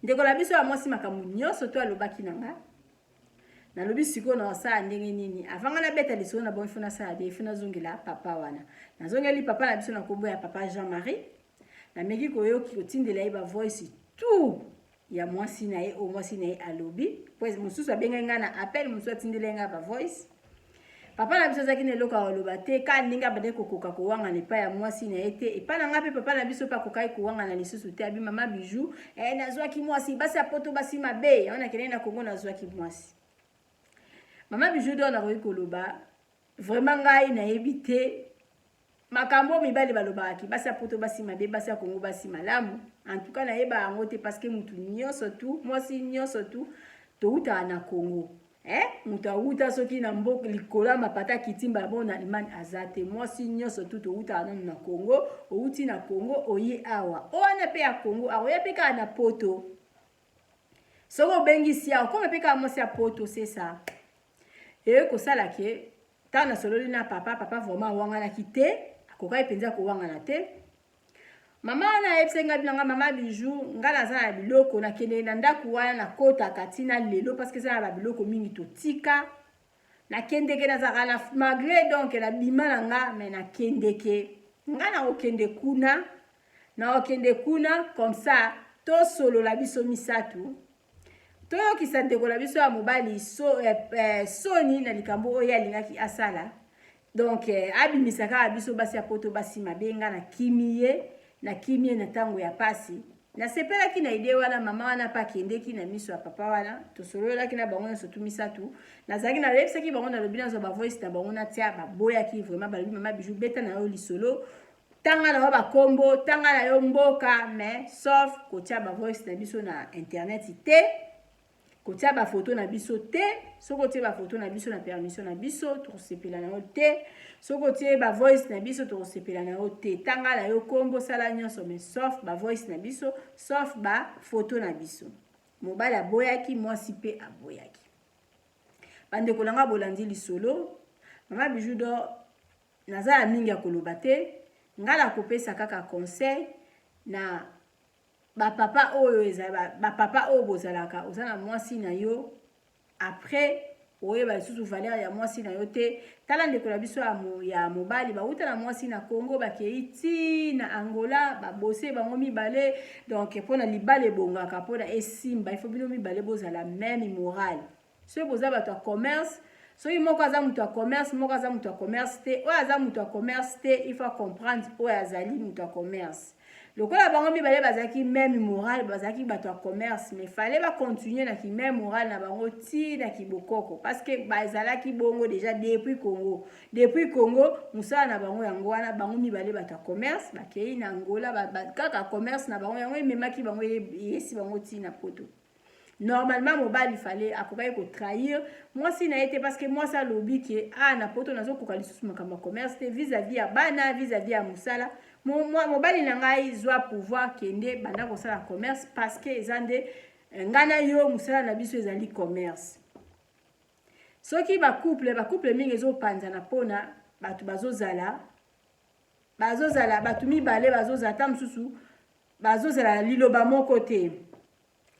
ndeko la biso ya mwasi makambo nyonso to alobaki nanga na lobi siko na sa ndenge nini avanga na beta liso na bon funa sa de funa zongela papa wana na zongeli papa na biso na kombo ya papa Jean-Marie na meki koyoki kotindela ye ba voice tout ya mwasi na ye o mwasi na ye alobi pues mususu abenga nga na appel mususu atindela nga ba voice papa na biso zaki ne loka oloba te ka ninga bade kokoka ko wanga ne pa ya mwasi na ye te e pa na nga pe papa na biso pa kokai ko wanga na lisusu te abi mama Bijou nazwa ki mwasi basi apoto basi mabe ona kene na Kongo nazwa ki mwasi mama Bijou do na koyi koloba vraiment ngai na yebite makambo mibali balobaki basi apoto basi mabe basi akongo basi malamu en tout cas na yeba yango te parce que mutu nyonso tu mwasi nyonso tu to uta na Congo mutu uta soki na mboka likola mapata kitimba bona Allemagne azate mwasi nyonso tu to uta na Congo outi na Congo oyi awa ona pe ya Congo aroya pe ka na poto soko bengisi ya ko pe ka mwasi ya poto c'est ça ko sala ke Tant na solo na papa vraiment wangana kite akokai penza ko wangana te. Mama na epsenga binanga mama bijou ngala za na biloko na kende na ndaku wana na kota katina lelo parce que ça na biloko mingi to tika na kende ke na zakana malgré donc na bima na nga mais na kende ke nga na okende kuna comme ça to solo la biso misatu to kisa ndeko la biso ya mobali soni na likambo oyo alingaki asala donc abimisaka biso basi ya poto basi mabenga na kimie na tango ya pasi na sepelaki na ide wana mama wana pa kendeki na miso ya papa wana to solo la kina bango na sotu misatu na zaki na lepsaki bango na lobina zo ba voice na bango na tia ba boyaki vraiment ba mama bijou beta na yo lisolo tanga na ba kombo tanga na yo mboka mais sauf kotia ba voice na biso na internet te kotia ba photo na biso te soko tie ba photo na biso na permission na biso to sepela na yo te soko tie ba voice na biso to sepela na yo te tanga na yo kombo sala nyonso mais sauf ba voice na biso sauf ba photo na biso mobali aboyaki mwasi pe aboyaki bande kolanga bolandi lisolo mama bijou do nazala mingi ya koloba te ngala kopesa kaka conseil na ba papa oyo ezala ba papa oyo bozalaka ozana mwasi na yo après oye ba susu valeur ya mwasi na yo te tala ndeko la biso ya mobali ba uta na mwasi na Congo ba keiti na Angola ba bosser bango mibale donc pona libale bongaka pona esimba il faut bino mibale bozala même morale so bozaba to commerce so moko aza mutu ya commerce moko aza mutu ya commerce te oyo aza mutu ya commerce te il faut comprendre oyo azali mutu ya commerce lokola bango mibale bazaki même moral bazaki bato ya commerce mais fallait ba continuer na ki même moral na bango ti na ki bokoko parce que bazalaki bongo déjà depuis Congo musala na bango yango wana bango mibale bato ya commerce bakei na Angola kaka commerce na bango yango ememaki bango yesi bango ti na poto. Normalement mobali fallait akokai ko trahir moi si na été parce que moi ça lobi que na poto nazo kokali susu makamba commerce vis-à-vis ya bana vis-à-vis ya musala moi mobali na ngai zwa pouvoir kende banda ko sala commerce parce que ezande ngana yo musala na biso ezali commerce soki ba couple mingi ezo panza na pona batu bazozala batu mibale bazozala tamsusu bazozala liloba moko te.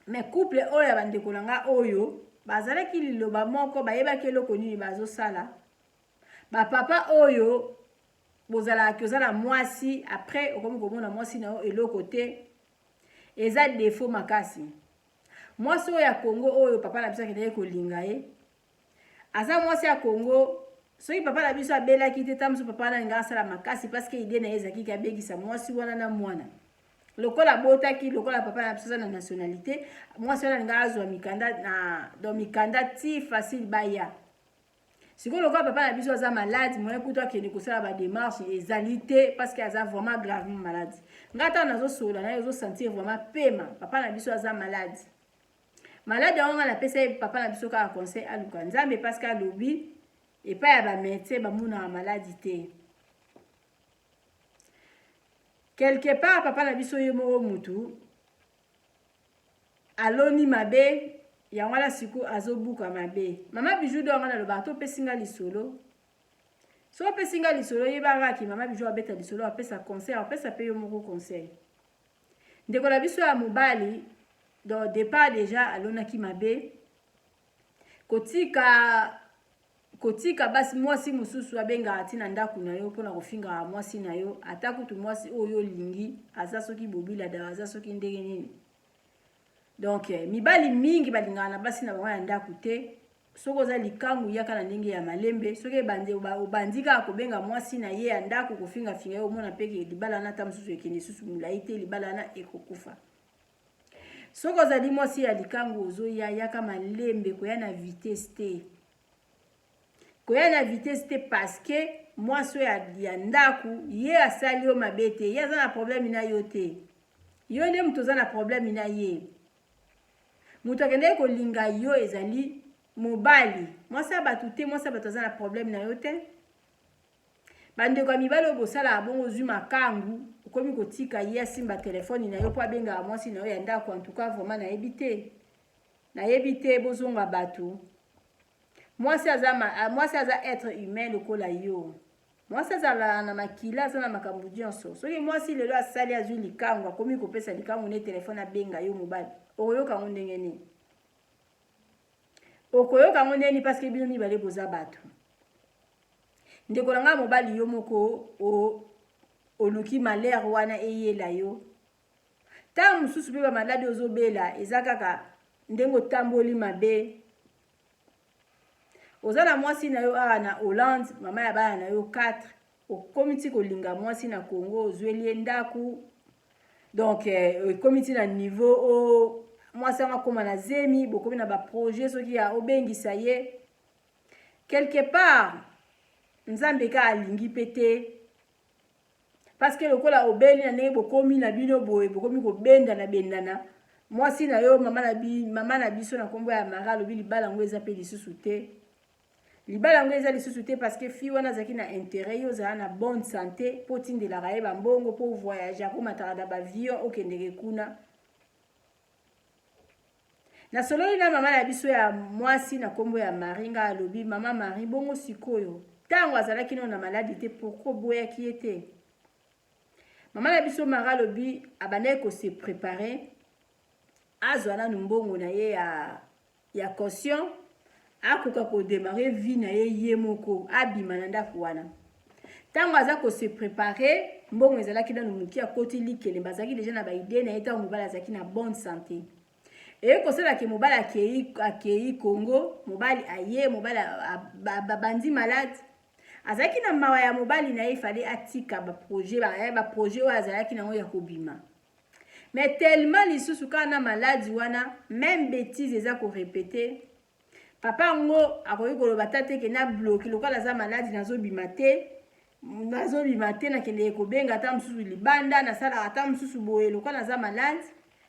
Mais couple oyo bandeko langa oyo bazalaki liloba moko bayebaki eloko nini bazosala ba papa oyo bozala kozala mwasi après okomi komona mwasi na eloko te eza défaut makasi mwasi oyo ya Congo oyo papa na biso akendeki kolinga ye aza mwasi ya Congo soki papa na biso abelaki te tamso papa na nga asala makasi parce que idée na ye ezaki kabegisa mwasi wana na mwana lokola botaki lokola papa na biso na nationalité mwasi wana nga azwa mikanda na do mikanda ti facile baya siko lokola papa na biso aza malade moyen kuto akende kosala ba démarche ezalité parce que aza vraiment gravement malade ngata nazo sola na ezo sentir vraiment pema papa na biso aza malade on a pesa papa na biso ka conseil aluka nzambe parce que alobi et pas ya ba médecin ba muna maladie te quelque part papa na biso yemo mutu aloni mabe ya wala siku azobuka mabe mama bijou do ngana loba to pesinga lisolo so pesinga lisolo yeba ki mama bijou abeta lisolo apesa conseil apesa pe yo moko conseil ndeko la biso ya mobali do départ déjà alonaki mabe kotika basi mwasi mususu abenga atina ndaku na yo pona kofinga mwasi na yo atakutu mwasi oyo lingi aza soki bobila da aza soki ndenge nini donc mibali mingi balingana na basi na bango ya ndaku te soko za likangu yaka na ndenge ya malembe soki bande obandika akobenga mwasi na ye ya ndaku kofinga finga yo mona peke libala na tamsusu ekende susu mulaite libala na ekokufa soko za di mwasi ya likangu ozo ya yaka malembe koya na vitesse te parce que moi so ya ndaku ye asali yo mabete ye za na problème na yo te yo nde muto za na problème na ye muto akende ko linga yo ezali mobali moi sa batu te moi sa batu za na problème na yo te bande kwa mibalo bosala abongo zuma kangu komi kotika ye simba telefone na yo po abenga mwasi na yo ya ndaku en tout cas vraiment na ebite bozonga batu mwasi aza être humain lokola yo. Mwasi azala na makila aza na makambo nyonso. Soki mwasi lelo asali azwi likango akomi kopesa likango ne telefone abenga yo mobali. Okoyoka ngo ndenge nini? Okoyoka ngo ndenge nini parce que bino mibale boza bato. Ndeko na nga mobali yo moko oluki malheur wana eyela yo. Ta mususu pe ba malade ozobela eza kaka ndenge otamboli mabe. Ozala mwasi na yo awa na Hollande, mama ya bana na yo 4. Okomiti kolinga mwasi na Congo, ozweli ndaku. Donc, okomiti na niveau mwasi anga koma na zemi, bokomi na ba projet soki ya obengisa ye. Quelque part, nzambe ka alingi pete. Parce que lokola obeli na ndenge bokomi na bino boye, bokomi kobenda na bendana. Mwasi na yo mama na biso na kombo ya Mara lobi libala ngo eza pe lisusu te. Libala ngo eza lisusu te parce que fi wana zaki na intérêt yo za na bonne santé po tindela raye ba mbongo po voyager ko matara ba avion okendeke kuna. Na sololi na mama na biso ya mwasi na kombo ya Maringa alobi mama Marie bongo sikoyo. Tango azalaki na maladi te pourquoi boya ki était. Mama na biso Mara lobi abandai ko se préparer azwana mbongo na ye ya caution. Akoka ko démarrer vie na ye moko abima na ndako wana. Tango aza ko se préparer mbongo ezalaki na muki akoti likele bazaki déjà na ba idée na eta mobala azaki na bonne santé. Et ko sala ke mobala akei Congo, mobali aye mobala bandi malade. Azaki na mawa ya mobali na ye fallait atika ba projet wa azalaki na ngo ya kobima. Mais tellement lisusu kana malade wana même bêtise eza ko répéter. Papa ngo akoyi koloba tate ke na bloqué lokola za maladi nazobima te na kende kobenga ata mususu libanda na sala ata mususu boye lokola za maladi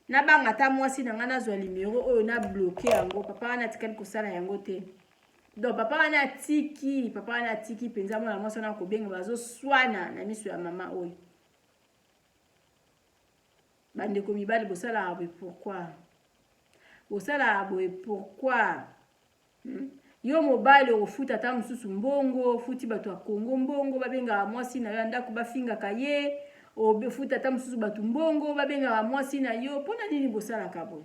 na banga ata mwasi na ngana zwa numéro oyo na bloqué yango papa wana tikali kosala yango te. Donc papa wana tiki penza mwana mwasi na kobenga bazo swana na miso ya mama oyo. Bande ko mibali bosala abe pourquoi? Bosala abe pourquoi? Yo mobile ofuta ata mususu mbongo futi bato ya Congo mbongo babenga mwasi na yo ndako bafinga kaye obefuta ata mususu bato mbongo babenga mwasi na yo pona nini bosala kaboy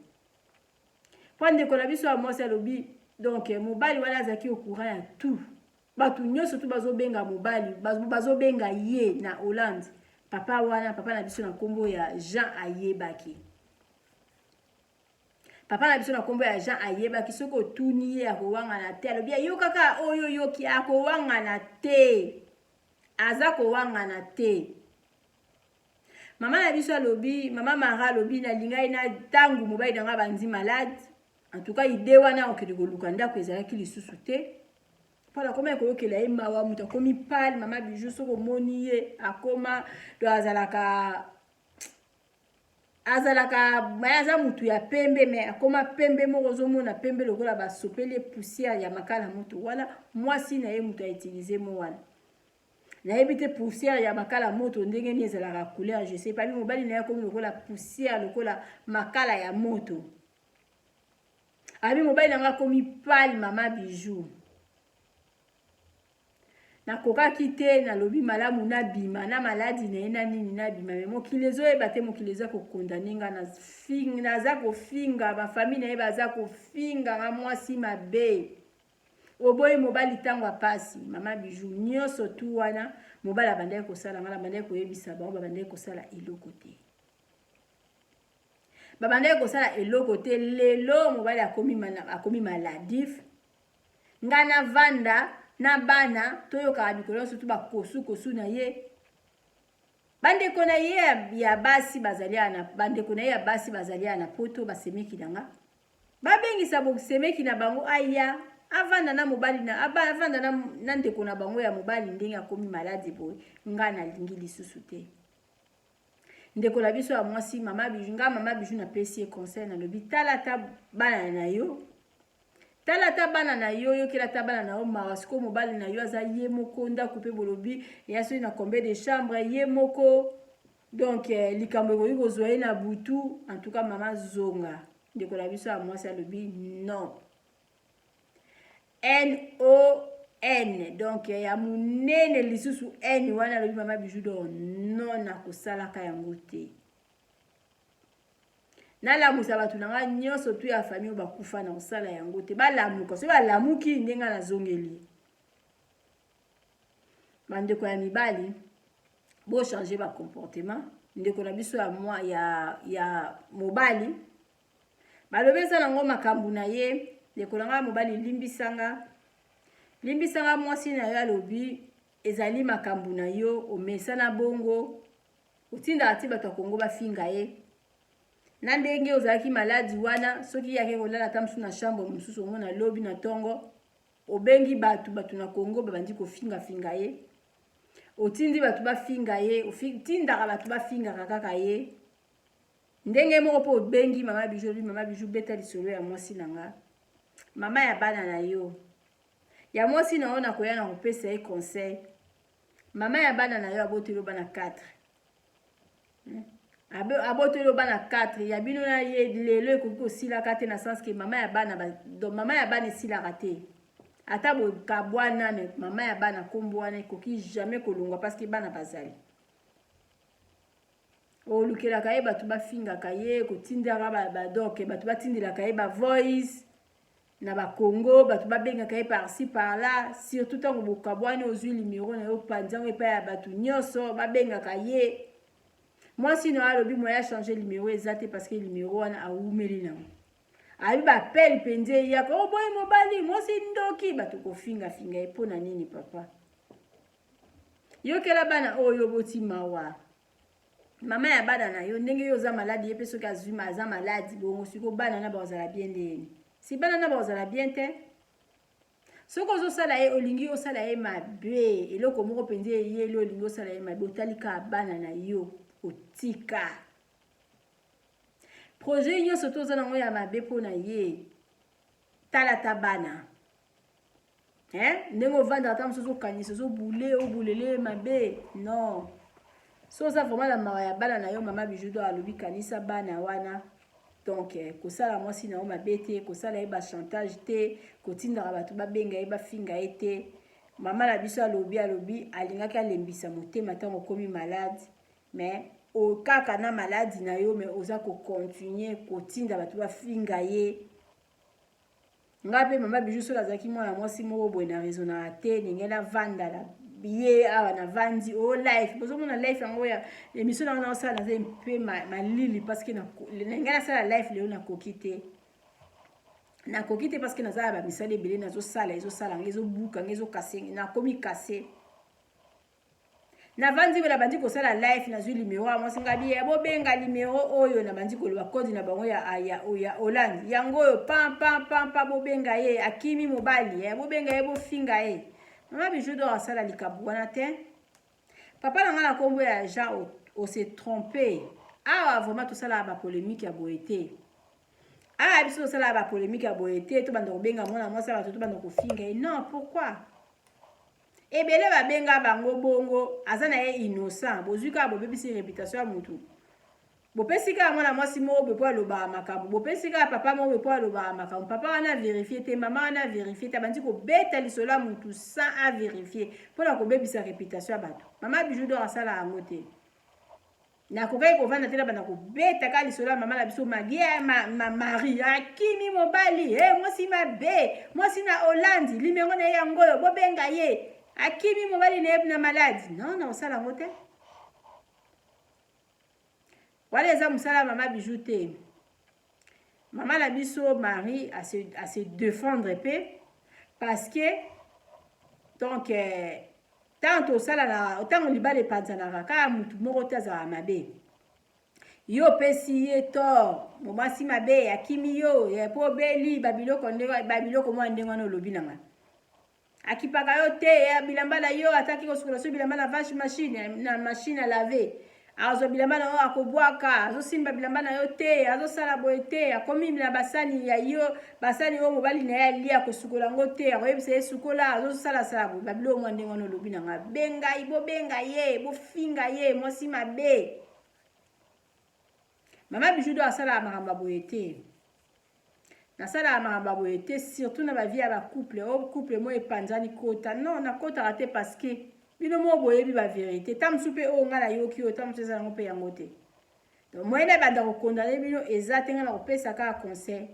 pande ko na biso ya mwasi alobi donc mobile wala zaki au courant ya tout bato nyonso tu bazobenga mobile bazobenga ye na Hollande papa na biso na kombo ya Jean Ayebaki. Papa na biso na kombo ya Jean Ayebaki soko tuni ye akowanga na te alobi yo kaka oyo yoki akowanga na te aza kowanga na te. Mama na biso alobi mama Mara alobi na lingai na tangu mobali danga bandi malade en tout cas ide wana okede koluka ndako ezalaki lisusu te pala koma ko yokela ye mawa muta komi pal mama Bijou soko moni ye akoma do azalaka mayaza mutu ya pembe me akoma pembe moko zomona pembe lokola basopele poussière ya makala moto wala mwasi na ye mutu a utiliser mo wana na ebite poussière ya makala moto ndenge ni ezalaka couleur je sais pas mi mobali na ye komi lokola poussière lokola makala ya moto abi mobali na nga komi pal mama Bijou na kokaki te na lobi malamu na bima na maladi na ena nini na bima me mokilezo e bate mokilezo ko condamner nga na finga na za ko finga ba famille na e baza ko finga nga mwasi mabe oboyi mobali tango apasi mama Bijou nyonso tu wana mobali abandai ko sala ngala bandai ko yebisa ba bandai ko sala eloko te babandai ko sala eloko te lelo mobali akomi maladif ngana vanda na bana toyoka bikolo surtout ba kosu na ye bandeko na ye ya basi bazalia na bandeko na ye ya basi bazalia na poto basemeki nanga babengisa bosemeki na bango aya avanda na mobali na avanda na ndeko na bango ya mobali ndenge akomi maladi boy ngana lingi lisusu te ndeko la biso ya mwasi mama Bijou na pesi conseil na lobi tala ta bana na yo talata bana na yo yokela ta bana na yo mawasiko mobali na yo aza ye moko ndako pe bolobi ya so na combien de chambre ye moko donc likambo ko yuko zoye na butu en tout cas mama zonga ndeko la biso ya mwasi alobi non N-O-N. Donc, ya munene lisusu N wana lobi mama bijou do non na kosalaka yango te. Nalamusa batu nanga nyonso tu ya famille bakufa na kosala yango te. Balamuka so balamuki ndenga na zongeli. Bandeko ya mibali bo changer ba comportement. Ndeko na biso ya mobali balobesa nango makambu na ye. Ndeko nanga mobali limbisanga mwasi na yo alobi ezali makambu na yo omesana bongo otinda ati bato Kongo bafinga ye na ndenge ozalaki maladi wana soki yake kolala tamsu na chambre mususu ngo na lobi na tongo obengi batu na Kongo babandi kofinga finga ye otindi batu bafinga ye otindaka batu bafinga kaka ye ndenge moko po obengi mama bijou beta lisolo ya mwasi nanga mama ya bana na yo ya mwasi na ona koya na kopesa ye conseil mama ya bana na yo abotelo bana 4 abotelo bana 4 ya bino na ye lelo ekoki kosilaka te na sens ke mama ya bana esilaka te ata bokabwana me mama ya bana kombo wana ekoki jamais kolongwa parce que bana bazali olukelaka ye batu bafingaka ye kotindaka badoke batu batindelaka ye voice na Congo batu babengaka ye par-ci par-là surtout tango bokabwani ozwi numéro na yo panzango epa ya batu nyonso babengaka ye mwasi na alobi moya changer numéro ezate parce que numéro wana awumeli nango abi bapeli penze yaka boye mobali mwasi ndoki batu kofinga finga ye pona nini papa yokela bana oyo boti mawa mama ya bana na yo ndenge yo za maladi ye pe soki azwi aza maladi bongo siko bana na bazala bien ndeni si bana na bazala bien te soko ozosala ye olingi osala ye mabe eloko moko penze ye lo olingi osala ye mabe otalika bana na yo otika projet nyonso toza nango ya mabe mpona ye talata bana ndenge ovanda ata mosusu okanisa obulele mabe non so oza vraiment na mawa ya bana na yo mama bijou do alobi kanisa bana wana donc kosala mwasi na yo mabe te kosala ye bachantage te kotindaka bato babenga ye bafinga ye te mama na biso alobi alingaki alembisa motema ntango okomi malade mais kaka na maladi na yo mais oza kocontinue kotinda bato bafinga ye nga mpe mama bijou so azalaki mwana mwasi moko boye na raisonnaka te ndenge navandala ye awa na vandi life bozomona life yango ya émission nango naosala naza mpe malili parce que ndenge nasala life lelo nakoki te parce que nazala bamisala ebele nazosala nga ezobuka nga ezokase nakomi kase navandi mpe nabandi kosala life nazwi numero ya mwasi ngabi ya bobenga numero oyo nabandi koloba kodi na bango ya Hollande yango oyo pam bobenga ye akimi mobali bobenga ye bofinga ye mama bijou do asala likabu wana te papa na nga na kombo ya Jean ose trompe awa vraiment tosala ba polémique ya boye te awa biso tosala ba polémique ya boye te to banda kobenga mwana mwasi bato to banda kofinga ye non pourquoi ebele babenga bango bongo aza na ye innocent bozwi kaka bobebisi réputation ya mutu bopesi kaka mwana mwasi moko boye po alobaka makambo bopesi kaka papa moko boye po alobaka makambo papa wana avérifie te mama wana avérifie te abandi kobeta lisolo ya mutu sans avérifie mpona kobebisa réputation ya bato mama bijou do asala yango te nakokaki kovanda te na banda kobeta kaka lisolo ya mama na biso mari akimi mobali mwasi mabe mwasi na Hollande limengo na ye yango oyo bobenga ye akimi mobali na ye na maladi non na osala yango te wala eza mosala mama bijou te mama na biso mari a se défendre pe parce que donc ntango libala epanzanaka kaka mutu moko te azala mabe yo opesi ye tort mwasi mabe akimi yo po obeli babiloko mwa ndenge wana olobi nanga akipaka yo te bilamba na yo ataki kosukola so bilamba na vache na machine à laver azwa bilamba na yo akobwaka azosimba bilamba na yo te azosala boye te akomi na basani ya yo basani oyo mobali na ye alia kosukola yango te akoyebisa ye sukola azosalasala boye babilo mwa ndenge wana olobi nanga bobenga ye bofinga ye mwasi mabe mama bijou do asala makambo boye te na sala makambo boye te surtout na ba vie ya ba couple o couple mo epanzani kota non na kota raté parce que bino mo boyebi ba vérité tam soupe o ngala yoki o tam sesa ngo pe yango te donc moyene banda ko condamner bino eza tenga na kopesa ka conseil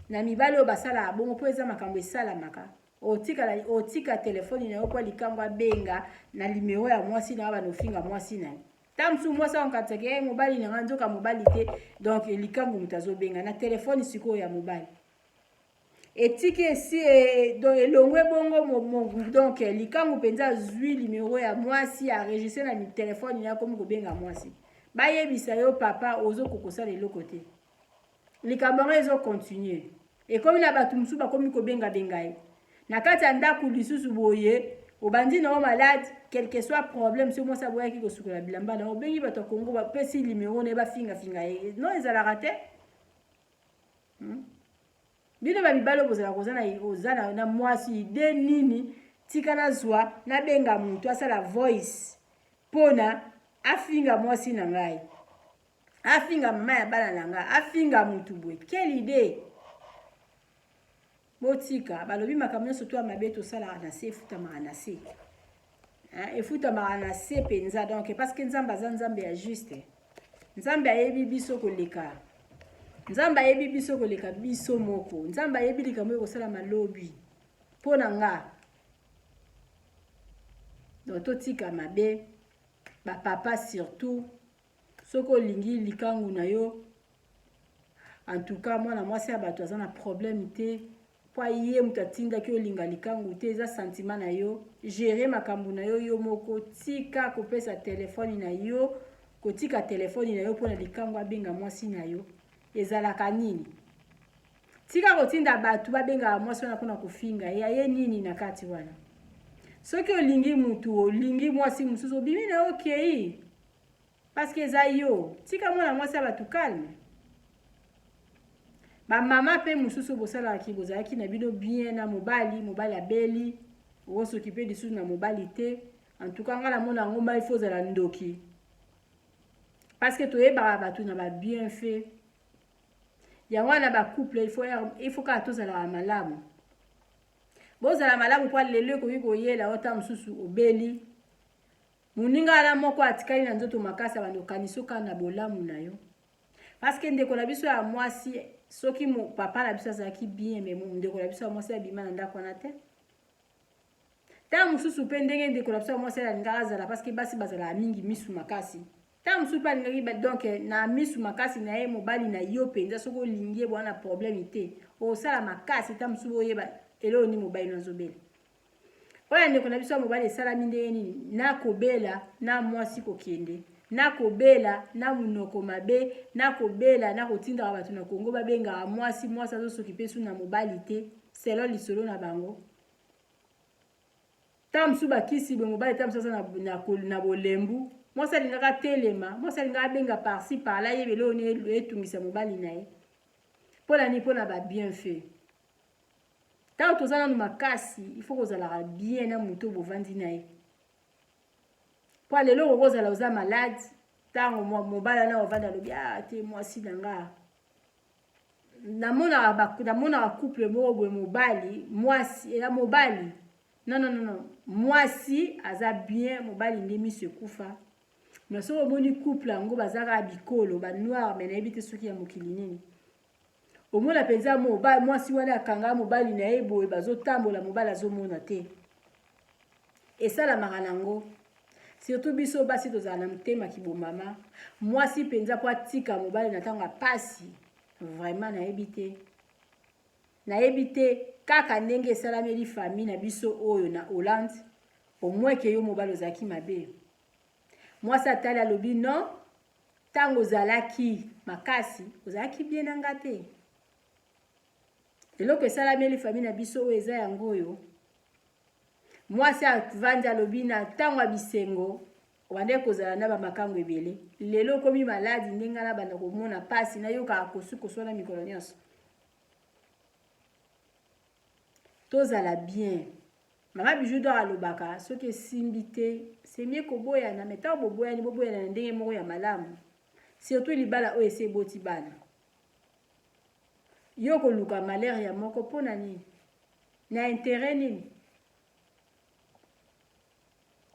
na mibali o basala bongo po eza makambo esala maka otika telefone na yo kwa likambo abenga na numéro ya mwasi na bana ofinga mwasi na tam su mwasi onkatake mobali na nzoka mobali te donc likambo mutazo benga na telefone siko ya mobali etike si donc elongwe bongo donc likambo penza zui numéro ya mwasi a enregistrer na telefone na komi ko benga mwasi bayebisa yo papa ozo kokosa lelo côté likambo ezo continuer et comme na batu musu ba komi ko benga bengai na kati ya ndako lisusu boye obandi na o malade quel que soit problème si moi ça boya ki ko sukola bilamba na obengi bato Kongo ba pesi numéro ne ba finga non ezala raté bino ba bibalo bozala kozana ozana na mwasi de nini tika na zwa na benga mutu asala voice pona afinga mwasi na ngai afinga mama ya bana na ngai afinga mutu boye quelle idée botika balobi makambo nyonso to ya mabe tosalaka na se efutamaka na se efutamaka na se mpenza donc parce que nzambe aza nzambe ya juste nzambe ayebi biso koleka nzambe ayebi biso koleka biso moko nzambe ayebi likambo ekosala malobi mpo na nga donc totika mabe bapapa surtout soki olingi likangu na yo en tout cas mwana mwasi ya bato aza na problème te po ye mutu atindaki olinga likangu te eza sentiment na yo gérer makambo na yo yo moko tika kopesa telefone na yo kotika telefone na yo mpona likangu abenga mwasi na yo ezalaka nini tika kotinda bato babengaka mwasi wana mpona kofinga ye nini na kati wana soki olingi mutu olingi mwasi mosusu obimi na yo okei parce que eza yo tika mwana mwasi ya bato calme ba mama pe mususu bosalaki bozalaki na bino bien na mobali abeli okosokipe lisusu na mobali te en tout cas ngala mona ngomba il faut zala ndoki parce que toyebaka bato na ba bien fait yango wana ba couple il faut ka tozala malamu bozala malamu kwa lelo koyi koyela ota mususu obeli muninga na moko atikali na nzoto makasa bando kanisoka na bolamu na yo parce que ndeko na biso ya mwasi soki papa na biso azalaki bien mais ndeko na biso ya mwasi abima na ndako wana te ta mususu mpe ndenge ndeko na biso ya mwasi alingaka azala parce que basi bazalaka mingi misu makasi ta mususu mpe alingaki donc na misu makasi na ye mobali na yo mpenza soki olingi ye bwana problème te osala makasi ta mususu oyeba eloo ni mobali na azobela oyo ndeko na biso ya mobali esalami ndenge nini na kobela na mwasi kokende na kobela na munoko mabe na kobela na kotindaka bato na Kongo babengaka mwasi azosokipe su na mobali te selo lisolo na bango ta mosusu bakisi be mobali ta mosusu aza na bolembu mwasi alingaka telema mwasi alingaka benga parci parla yebele oyo etungisa mobali na ye mpona nini mpona ba bien fait ntango toza nanu makasi il faut kozalaka bien na moto bovandi na ye po lelo kokozala oza malade ntango mobali na ovanda alobi te mwasi na nga namonaka couple moko boye mobali mwasi eza mobali non mwasi aza bien mobali nde miso ekufa mais soki omoni couple yango bazaka bikolo banoire me nayebi te soki ya mokili nini omona mpenza mwasi wana akanga mobali na ye boye bazotambola mobali azomona te esalamaka nango surtout biso basi tozala na motema kibomama mwasi mpenza po atika mobali na ntango apasi vraiment nayebi te kaka ndenge esalameli famille na biso oyo na Hollande omweke yo mobali ozalaki mabe mwasi atali alobi non ntango ozalaki makasi ozalaki bien na nga te eloko esalameli famille na biso oyo eza yango oyo mwasi avandi alobi na ntango ya bisengo obande kozala na bamakango ebele lelo komi maladi ndenge na banda komona pasi nayokaka kosukoso na mikolo nyonso tozala bien mama Bijou D'Or alobaka soki esimbi te c'est mieux koboyana mais ntango boboyani boboyana na ndenge moko ya malamu surtout libala oyo ese eboti bana yo koluka malheur ya moko pona nini na intérêt nini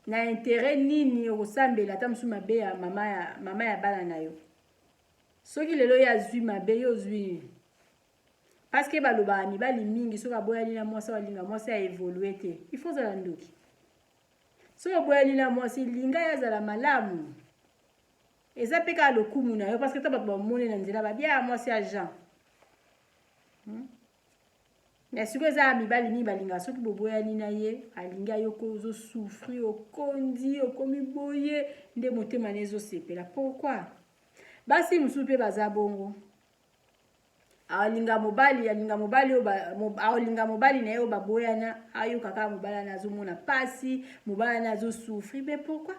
na intérêt nini okosambela ata mosusu mabe ya mama ya bana na yo soki lelo yo azwi mabe yo ozwi nini parce que balobaka mibali mingi soki aboyani na mwasi alinga mwasi aévolue te il faut ozala ndoki soki aboyani na mwasi linga ye azala malamu eza mpe kaka lokumu na yo parce que ta bato bamone na nzela babia mwasi ya jean mais sikoyo eza mibali mingi balingaka soki boboyani na ye alingi ayoka ozosouffrir okondi okomi boye nde motema na ezosepela pourquoi basi mosusu mpe baza bongo alinga mobali na ye oyo baboyana ayoka kaka mobali ana azomona pasi mobali ana azosouffrir mais pourquoi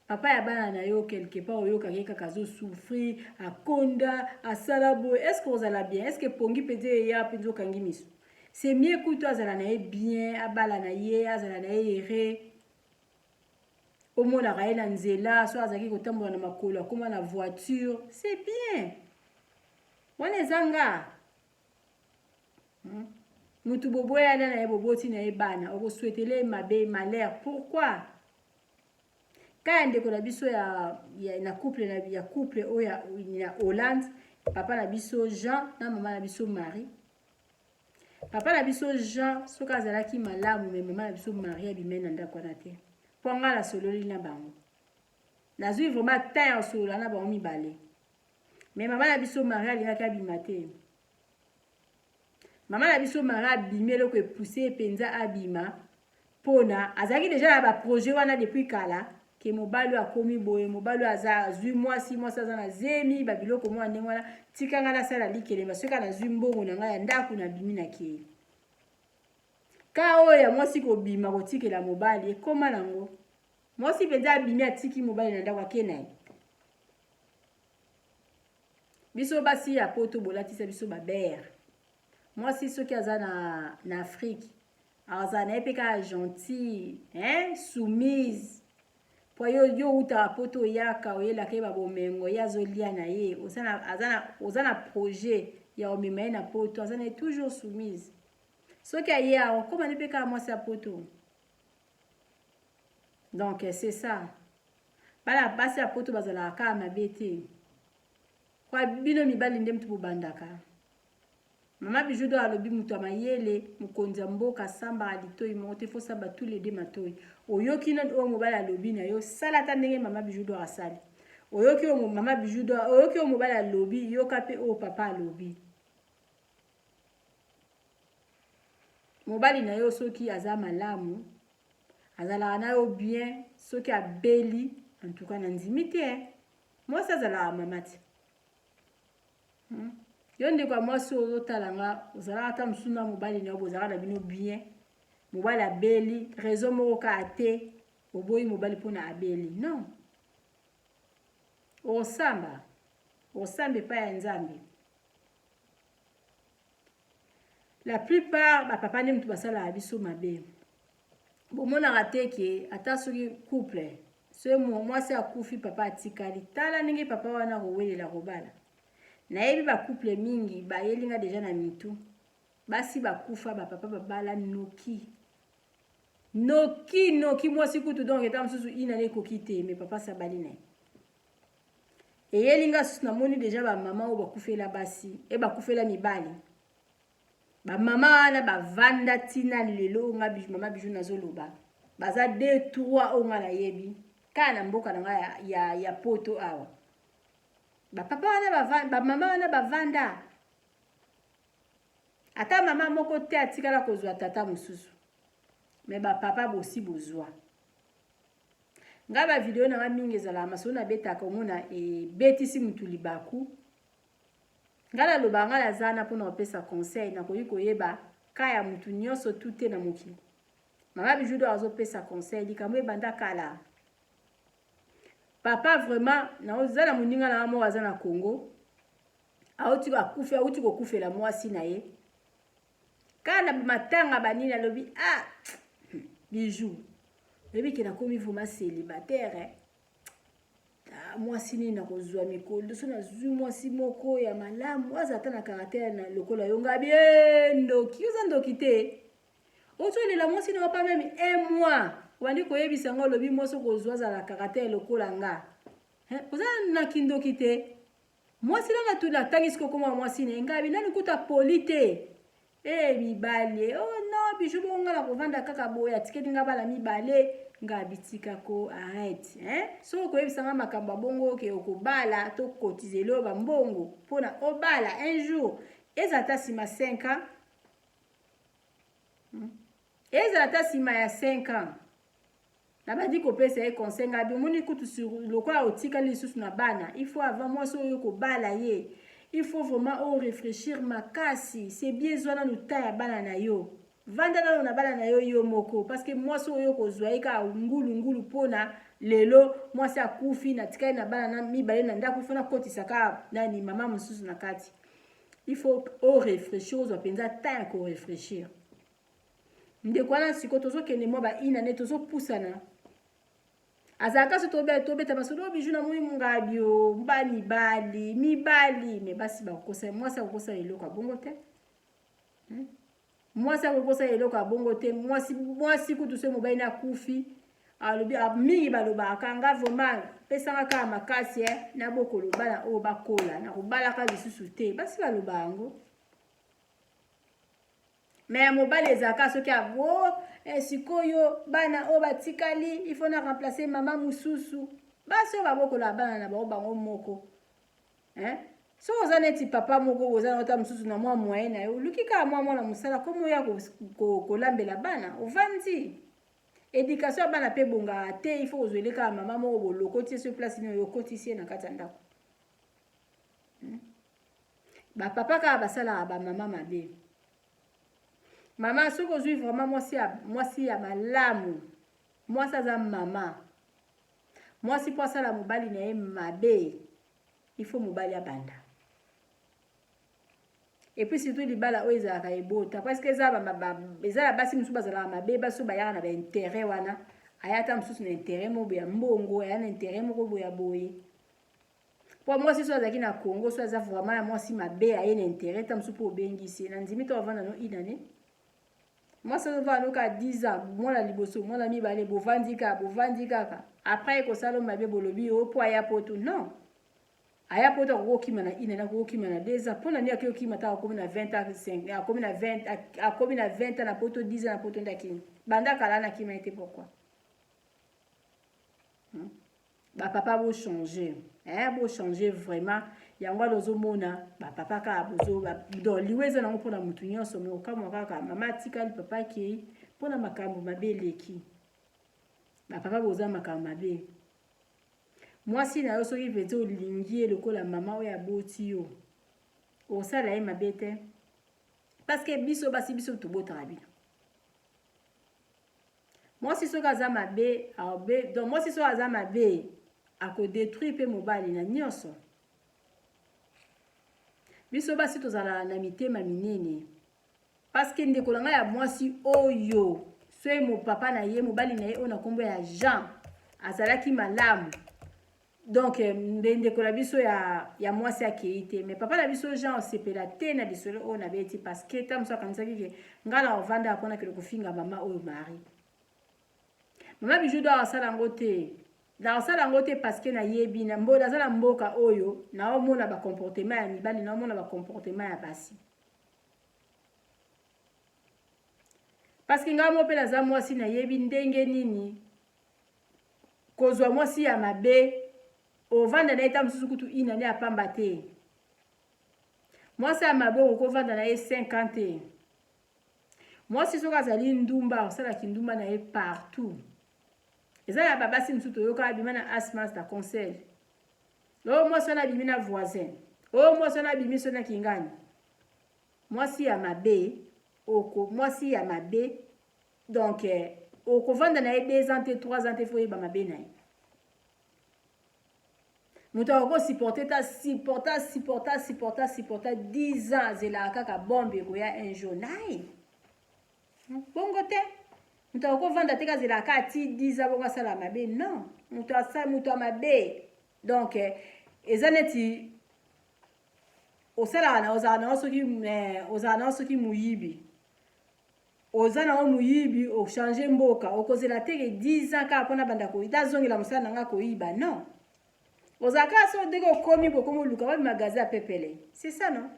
papa ya bana na yo quelque part oyokaki kaka azosouffrir akonda asala boye est ce que ozala bien est ce que pongi mpenza eya mpenza okangi miso c'est mieux kutu azala na ye bien abala na ye azala na ye ere omonaka ye na nzela so azalaki kotambola na makolo akóma na voiture c'est bien wana eza nga mutu boboyana na ye boboti na ye bana okoswetele mabe malheur pourquoi kaya ndeko na biso na couple oyo ya Hollande papa na biso Jean na mama na biso Marie papa na biso Jean soki azalaki malamu me mama na biso Marie abimai na ndako wana te mpo nga nasololi na bango nazwi vraiment temps ya osolola na bango mibale me mama na biso Marie alingaki abima te mama na biso Marie abimi eloko epousse epenza abima mpona azalaki deja na baprojet wana depuis kala ke mobali akomi boye mobali aza azwi mwasi aza na zemi babiloko mwa ndenge wana tikanga nasala likelemba soki nazwi mbongo na ngai ya ndako na bimi na kei ka oyo ya mwasi kobima kotikela mobali ekoma nango mwasi mpenza abimi atiki mobali na ndako ake na ye biso basi ya poto bolatisa biso babere mwasi soki aza na Afrique azala na ye mpe kaka gentil soumise po yo utaka poto oyaka oyelaka ye babomengo ye azolia na ye oza na projet ya omema ye na poto aza na ye toujours soumise soki aye awa okóma nde mpe kaka mwasi ya poto donc c'est ça bana basi ya poto bazalaka kaka mabe te kwa bino mibali nde mutu bobandaka mama bijudo alobi mutu ya mayele mokonzi ya mboka asambaka litoi moko te fo samba tous les deux matoi oyoki nani oyo mobali alobi na yo sala ata ndenge mama bijudo asali oyoki oyo mama bijudo oyoki oyo mobali alobi yoka mpe oyo papa alobi mobali na yo soki aza malamu azalaka na yo bien soki abeli en tout cas na ndimi te mwasi azalaka mama te yo ndeko ya mwasi ozotala nga ozalaka ata mosusu na mobali na yo bozalaka na bino bien mobali abeli raison moko kaka te oboyi mobali mpona abeli non osamba epai ya nzambe la plupart bapapa nde mutu basalaka biso mabe bomonaka te ke ata soki couple soki mwasi akufi papa atikali tala ndenge papa wana kowelela kobala nayebi bacouple mingi bayelinga deja na mitu basi bakufa bapapa babala noki mwasi kutu donc eta mosusu inane ekoki te me papa sabali na ye eyelinga susu namoni deja bamama oyo bakufela basi bakufela mibali bamama wana bavanda ntina lelo nga mama biju nazoloba baza 2-3 oyo nga nayebi kaka na mboka na nga ya poto awa bamama wana bavanda ata mama moko te atikala kozwa tata mosusu me bapapa bosi bozwa nga bavideo na nga mingi ezalaka masolo nabetaka omona ebetisi mutu libaku nga naloba nga nazana mpona kopesa conseil nakoki koyeba ka ya mutu nyonso tu te na mokili mama bijudo azopesa conseil likambo ebanda kala papa vraiment naoza na moninga na moko aza na Congo auti kokufela mwasi na ye kana matanga banini alobi bijou oyebi ke nakomi vraiment célibataire mwasi nini na kozwa mikolo so na zwi mwasi moko ya malamu azata na caractère na lokola yonga bien ndoki oza ndoki te ozolela mwasi na pas même un mois wandi koyebisa ngo lobi moso kozwa za caractère lokola nga oza na kindoki te mwasi na tula tangisi ko koma mwasi ne ngabi nani kuta polite mibale oh non bijou bonga la kovanda kaka boya tiketi nga bala mibale nga bitika ko arrête so ko yebisanga makambo bongo ke okobala to kotizelo ba mbongo pona obala un jour ezata sima 5 ans ezata sima ya 5 ans na badi ko pesa e conseil nga bi moni kutu sur lokola otika lisusu na bana il faut avant moi so yo ko bala ye il faut vraiment réfléchir makasi c'est bien zwana nuta ya bana na yo vanda na bala na yo yo moko parce que moi so yo ko zwaika ngulu pona lelo moi sa kufi na tikai na bala na mibale na ndako fona koti saka nani mama mususu na kati il faut réfléchir aux penza temps ko réfléchir ndekwana siko tozo kene mo ba ina ne tozo pusana azaka so tobeta basolo biju na mui mungabio mbali mibali me basi ba kosa moi sa kosa eloko bongo te moi sa kosa eloko bongo te moi si kutu se mobali na kufi alobi mingi baloba kanga vraiment pesanga ka makasi na bokolo bana o bakola na kobala ka lisusu te basi baloba ngo mais mobali ezaka soki abo sikoyo bana o batikali il faut na remplacer mama mususu basi o babokola bana na bango moko so oza neti papa moko oza na ota mususu na mwa moyen na yo luki kaka mwana mosala komo ya kolambela bana ovandi éducation ya bana mpe bongaka te il faut ozwele kaka mama moko bolokoti ye so place nini oyokotisi ye na kati ya ndako bapapa kaka basalaka bamama mabe mama soki ozwi vraiment mwasi ya malamu mwasi aza mama mwasi mpo asala mobali na ye mabe il faut mobali abanda et puis surtout libala oyo ezalaka ebota parce que ezala basi mosusu bazalaka mabe basi oyo bayaka na baintérêt wana aya ata mosusu na intérêt moko ya mbongo aya na intérêt moko boya boye po mwasi so azalaki na Congo so aza vraiment ya mwasi mabe aye na intérêt ta mosusu mpo obengisi na ndimi to avanda no inane mwasi ozovanda noka 10 ans mwana liboso mwana mibale bovandi kaka après ekosala mabe bolobi o po aya poto non aya poto akokokima na inane akokokima na 2 ans mpona nini akokokima ta akomi na 20 ans 5 akomi na 20 ans na poto 10 ans na poto ndakini banda kala na kima ete pourquoi bapapa bochanger bochanger vraiment yango alozomona bapapa kaka bozo liwe eza nango mpona motu nyonso me okamwa kaka mama atikali papa akei mpona makambo mabe eleki bapapa boza makambo mabe mwasi na yo soki pete olingi ye lokola mama oyo aboti yo osala ye mabe te parce que biso basi biso tobotaka bino mwasi soki aza mabe donc mwasi soki aza mabe akodétruire mpe mobali na nyonso biso basi tozala na mitema minene parce que ndeko na ngai ya mwasi oyo soki mopapa na ye mobali na ye oyo na nkombo ya Jean azalaki malamu donc ndeko na biso ya mwasi akei te mais papa na biso Jean osepela te na lisolo oyo na beti parce que ta mosu akanisaki ke ngai na ovanda mpona kele kofinga mama oyo mari mama bijou do asala yango te naosala yango te parce que nayebi na mboka azala mboka oyo naomona bacomportement ya mibali naomona bacomportement ya basi parce que ngai mopela aza mwasi nayebi ndenge nini kozwa mwasi ya mabe ovanda na ye ta mosusu kutu inane apamba te mwasi ya mabe okovanda na ye 50 te mwasi soki azali ndumba osalaki ndumba na ye partout ezala babasi mosusu toyoka abima na asmas da conseil oyo mwasi wana abimi na voisin oyo mwasi wana abimi so na kingani mwasi ya mabe donc okovanda na ye 2 ans te 3 ans te fo oyeba mabe na ye moto akosupporte ta supporta 10 ans azelaka kaka bombe ekoya un jour naye bongo te moto akovanda te kazelaka ati 10 ans bongo asala mabe non moto ya mabe donc eza neti osala na ozana soki muyibi ozana muyibi o changer mboka okozela teke 10 ans ka pona banda ko itazongela musala nanga ko yiba non ozaka so deko komi ko komo luka ba magasin pepele c'est ça non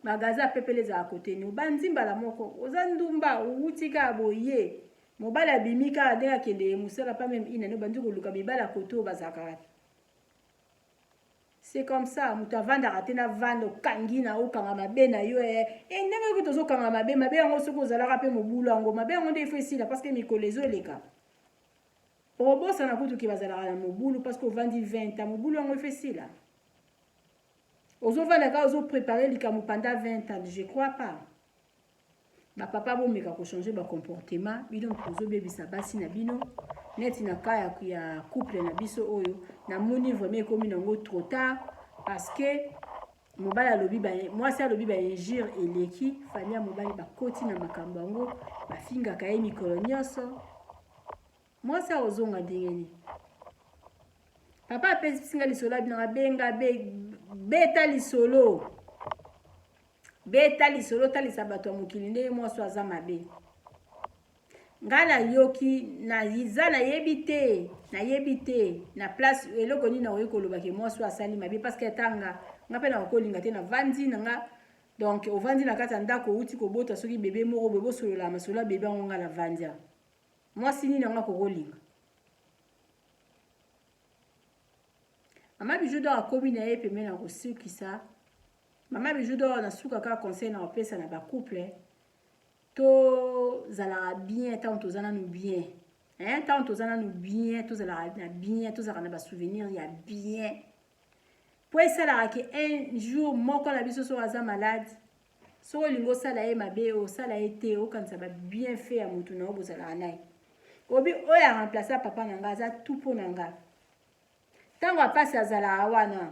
magasin pepele za côté ni banzimba la moko ozandumba utika boye mobala bimika adeka kende musala pas même ina no bandu ko luka bibala koto bazaka. C'est comme ça, mutavanda ratena vando kangina ou kangama bena yo ndenge ko tozo kangama be mabe yango soko zala rapé mobulu yango mabe yango nde facile parce que mikolezo eleka. Obosa na kutu ki bazala na mobulu parce que vandi 20 ans mobulu yango facile. Ozo vanda ka ozo préparer likamu pendant 20 ans, je crois pas. Ba papa bo meka ko changer ba comportement, bino tozo bebisa basi na bino. Net na kaya ya couple na biso oyo na moni vraiment comme nango trop tard parce que mobala lobi ba moi ça lobi ba injure eleki fanya mobali ba koti na makambo yango ba finga kaye mikolo nyonso moi ça ozonga dingeni papa pe singa lisolo bina benga beta lisolo talisa bato mokili nde moi so azama be ngala yoki na yizana yebite na place eloko ni na oyekoloba ke moi so asali mabe parce que tanga ngape na kolinga te na vandi nanga donc o vandi na kata ndako uti ko bota soki bébé moko bebo solola masola bébé ngonga la vandia moi sini nanga ko kolinga mama bijou do akomi na ye peme na ko sukisa mama bijou do na suka ka conseil na opesa na ba couple to zala bien tant to zana nous bien tant to zana nous bien to zala na bien to zala na ba souvenir ya bien pour ça la que un jour moko la biso so aza malade so lingo sala e mabe o sala été o quand ça va bien fait à mutu na obozala nai obi o ya remplacer papa nanga za tout pour nanga tango apasa zala wana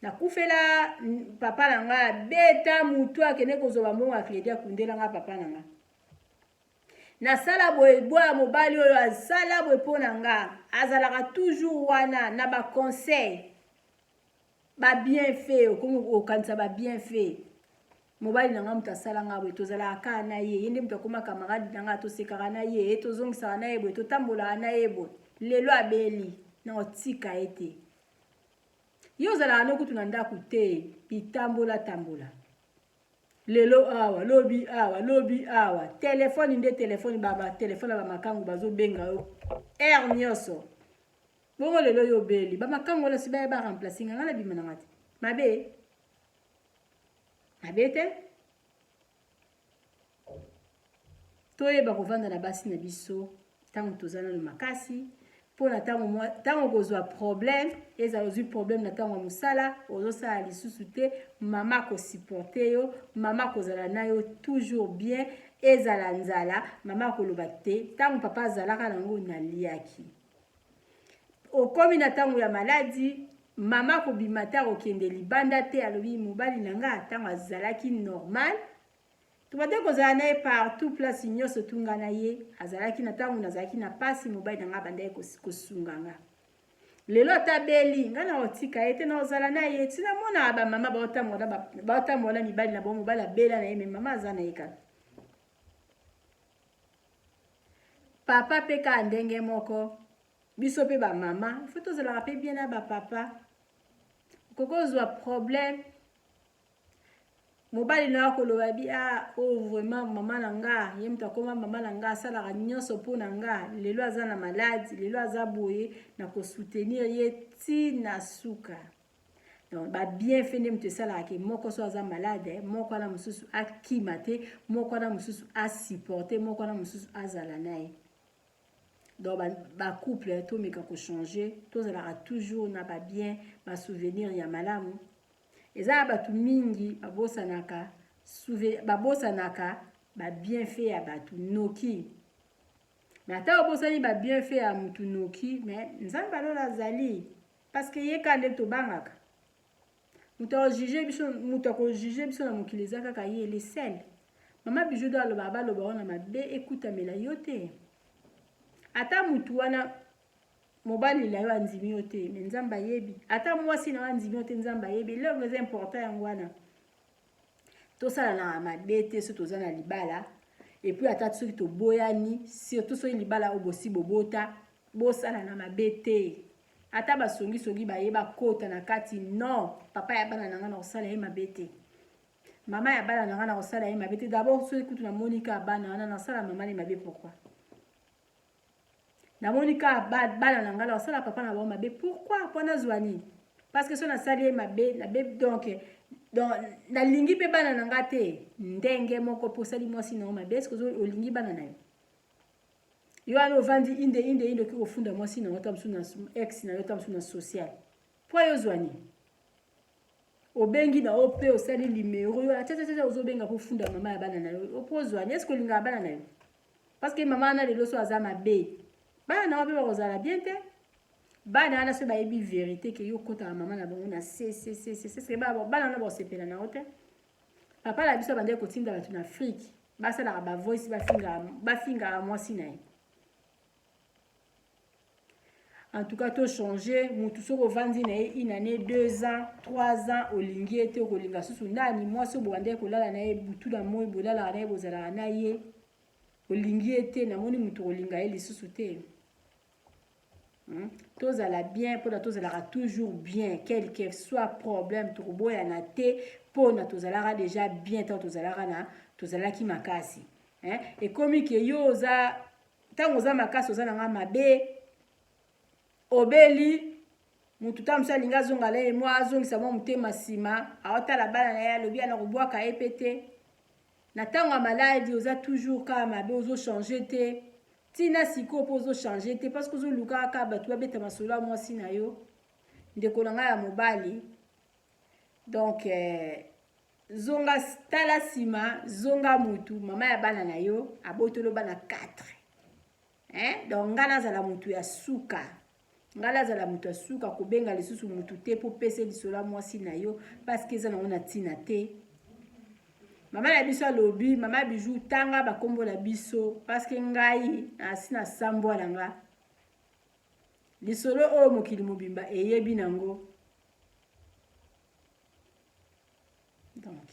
na kufela papa nanga beta mutu akene kozoba mbongo akledia kundela nga papa nanga na sala boye boya mobali oyo azala boye pona nga azalaka toujours wana na ba conseil ba bien fait okomo kanisa ba bien fait mobali nanga mutu asala nga boye tozala aka na ye yende mutu akoma camarade nanga tosekaka na ye tozongisaka na ye boye totambolaka na ye boye lelo abeli na otika ete yo zala no kutu na ndaku te bitambola tambola lelo awa lobi awa telefone nde telefone baba telefone ba makangu bazo benga yo nyonso bongo lelo yo beli ba makangu la siba ba remplacer ngala bima na ngati mabe te toye ba kovanda na basi na biso tango tozana no makasi pona tango kozwa problème ezala ozwi problème na tango musala ozosala lisusu te mama ko supporter yo mama kozala na yo toujours bien ezala nzala mama koloba te tango papa azalaka nango na liaki okomi na tango ya maladi mama kobima te akokende libanda te alobi mobali nanga tango azalaki normal tubate kozala na ye partout place nyonso tunga na ye azalaki na tango nazalaki na pasi mobali nanga banda ye kosunga nga lelo tabeli nga na otika ete na ozala na ye tina mona ba mama baotambola mibali na bo mobali abela na ye me mama aza na ye kaka papa pe ka ndenge moko biso pe ba mama il faut tozalaka pe bien na ba papa kokozwa problème mobali na koloba bi vraiment mama nanga ye mutu akoma mama nanga asalaka nyonso mpona nga lelo aza na maladi lelo aza boye na kosoutenir ye tina suka donc ba bien fait nde mutu esalaka ke moko so aza malade moko wana mosusu akima te moko wana mosusu asupporte moko wana mosusu azala na ye donc ba couple tomeka kochanger tozalaka toujours na ba bien ba souvenir ya malamu eza batu mingi babosanaka ba bien fait ya batu noki mais ata obosani ba bien fait ya mutu noki mais nzambe alola azali parce que ye kande tobangaka mutu akojuge biso na mokili eza kaka ye le sel mama bijou do aloba baloba wana mabe ekutamela yo te ata mutu wana mobali la yo andimi yo te mais nzambe ayebi ata mwasi na yo andimi yo te nzambe ayebi eloko eza important yango wana tosalanaka mabe te so toza na libala epuis ata soki toboyani surtout soki libala oyo bosi bobota bosalana mabe te ata basongisongi bayeba kota na kati non papa ya bana na nga na kosala ye mabe te mama ya bana na nga na kosala ye mabe te d'abord soki kutu namoni ka bana wana nasala mama ne mabe pourquoi namoni ka bana na nga na kosala papa na bango mabe pourquoi mpo nazwa nini parce que so nasali ye mabe donc nalingi mpe bana na nga te ndenge moko mpo osali mwasi nango mabe eske olingi bana na yo yo wana ovandi inde oki kofunda mwasi nango ta mosu na ex na yo ta mosu na social mpo yo ozwa nini obengi na yo mpe osali limero yo atatata ozobenga mpo funda mama ya bana na yo mpo ozwa nini eske olingaka bana na yo parce que mama wana lelo so aza mabe bana na yo mpe bakozala bien te bana wana so bayebi vérité ke yo okotaka mama na bango na se bana wana bakosepela na yo te papa na biso abandaki kotinda bato na afrique basalaka bavoice bafingaka mwasi na ye en tout cas to changer mutu soko ovandi na ye 1 année 2 ans 3 ans olingi ete okolinga susu nani mwasi obandaki kolala na ye butu na moi bolalaka na ye bozalaka na ye olingi ete namoni mutu kolinga ye lisusu te tozala bien mpona tozalaka toujours bien quel que soit problème tokoboyana te mpona tozalaka déjà bien ntango tozalaki makasi ekomi ke yo oza ntango oza makasi oza nanga mabe obeli mutu ta mosu alingi azongala ye mwa azongisa mwa motema nsima aotala bana na ye alobi ana kobwaka ye mpe te na ntango ya maladi oza toujours kaka mabe ozochange te tina sikoyo mpo ozochange te parce que ozoluka kaka bato babeta masolo ya mwasi na yo ndeko na ngai ya mobali donc zonga tala nsima zonga mutu mama ya bana na yo abotoli bana 4 donc ngai nazala mutu ya suka ngai nazala mutu ya suka kobenga lisusu mutu te mpo pesa lisolo ya mwasi na yo parce que eza nango na ntina te mama na biso alobi mama Bijou tanga bakombo na biso parce que ngai asi na sambo na nga lisolo oyo mokili mobimba eyebi nango donc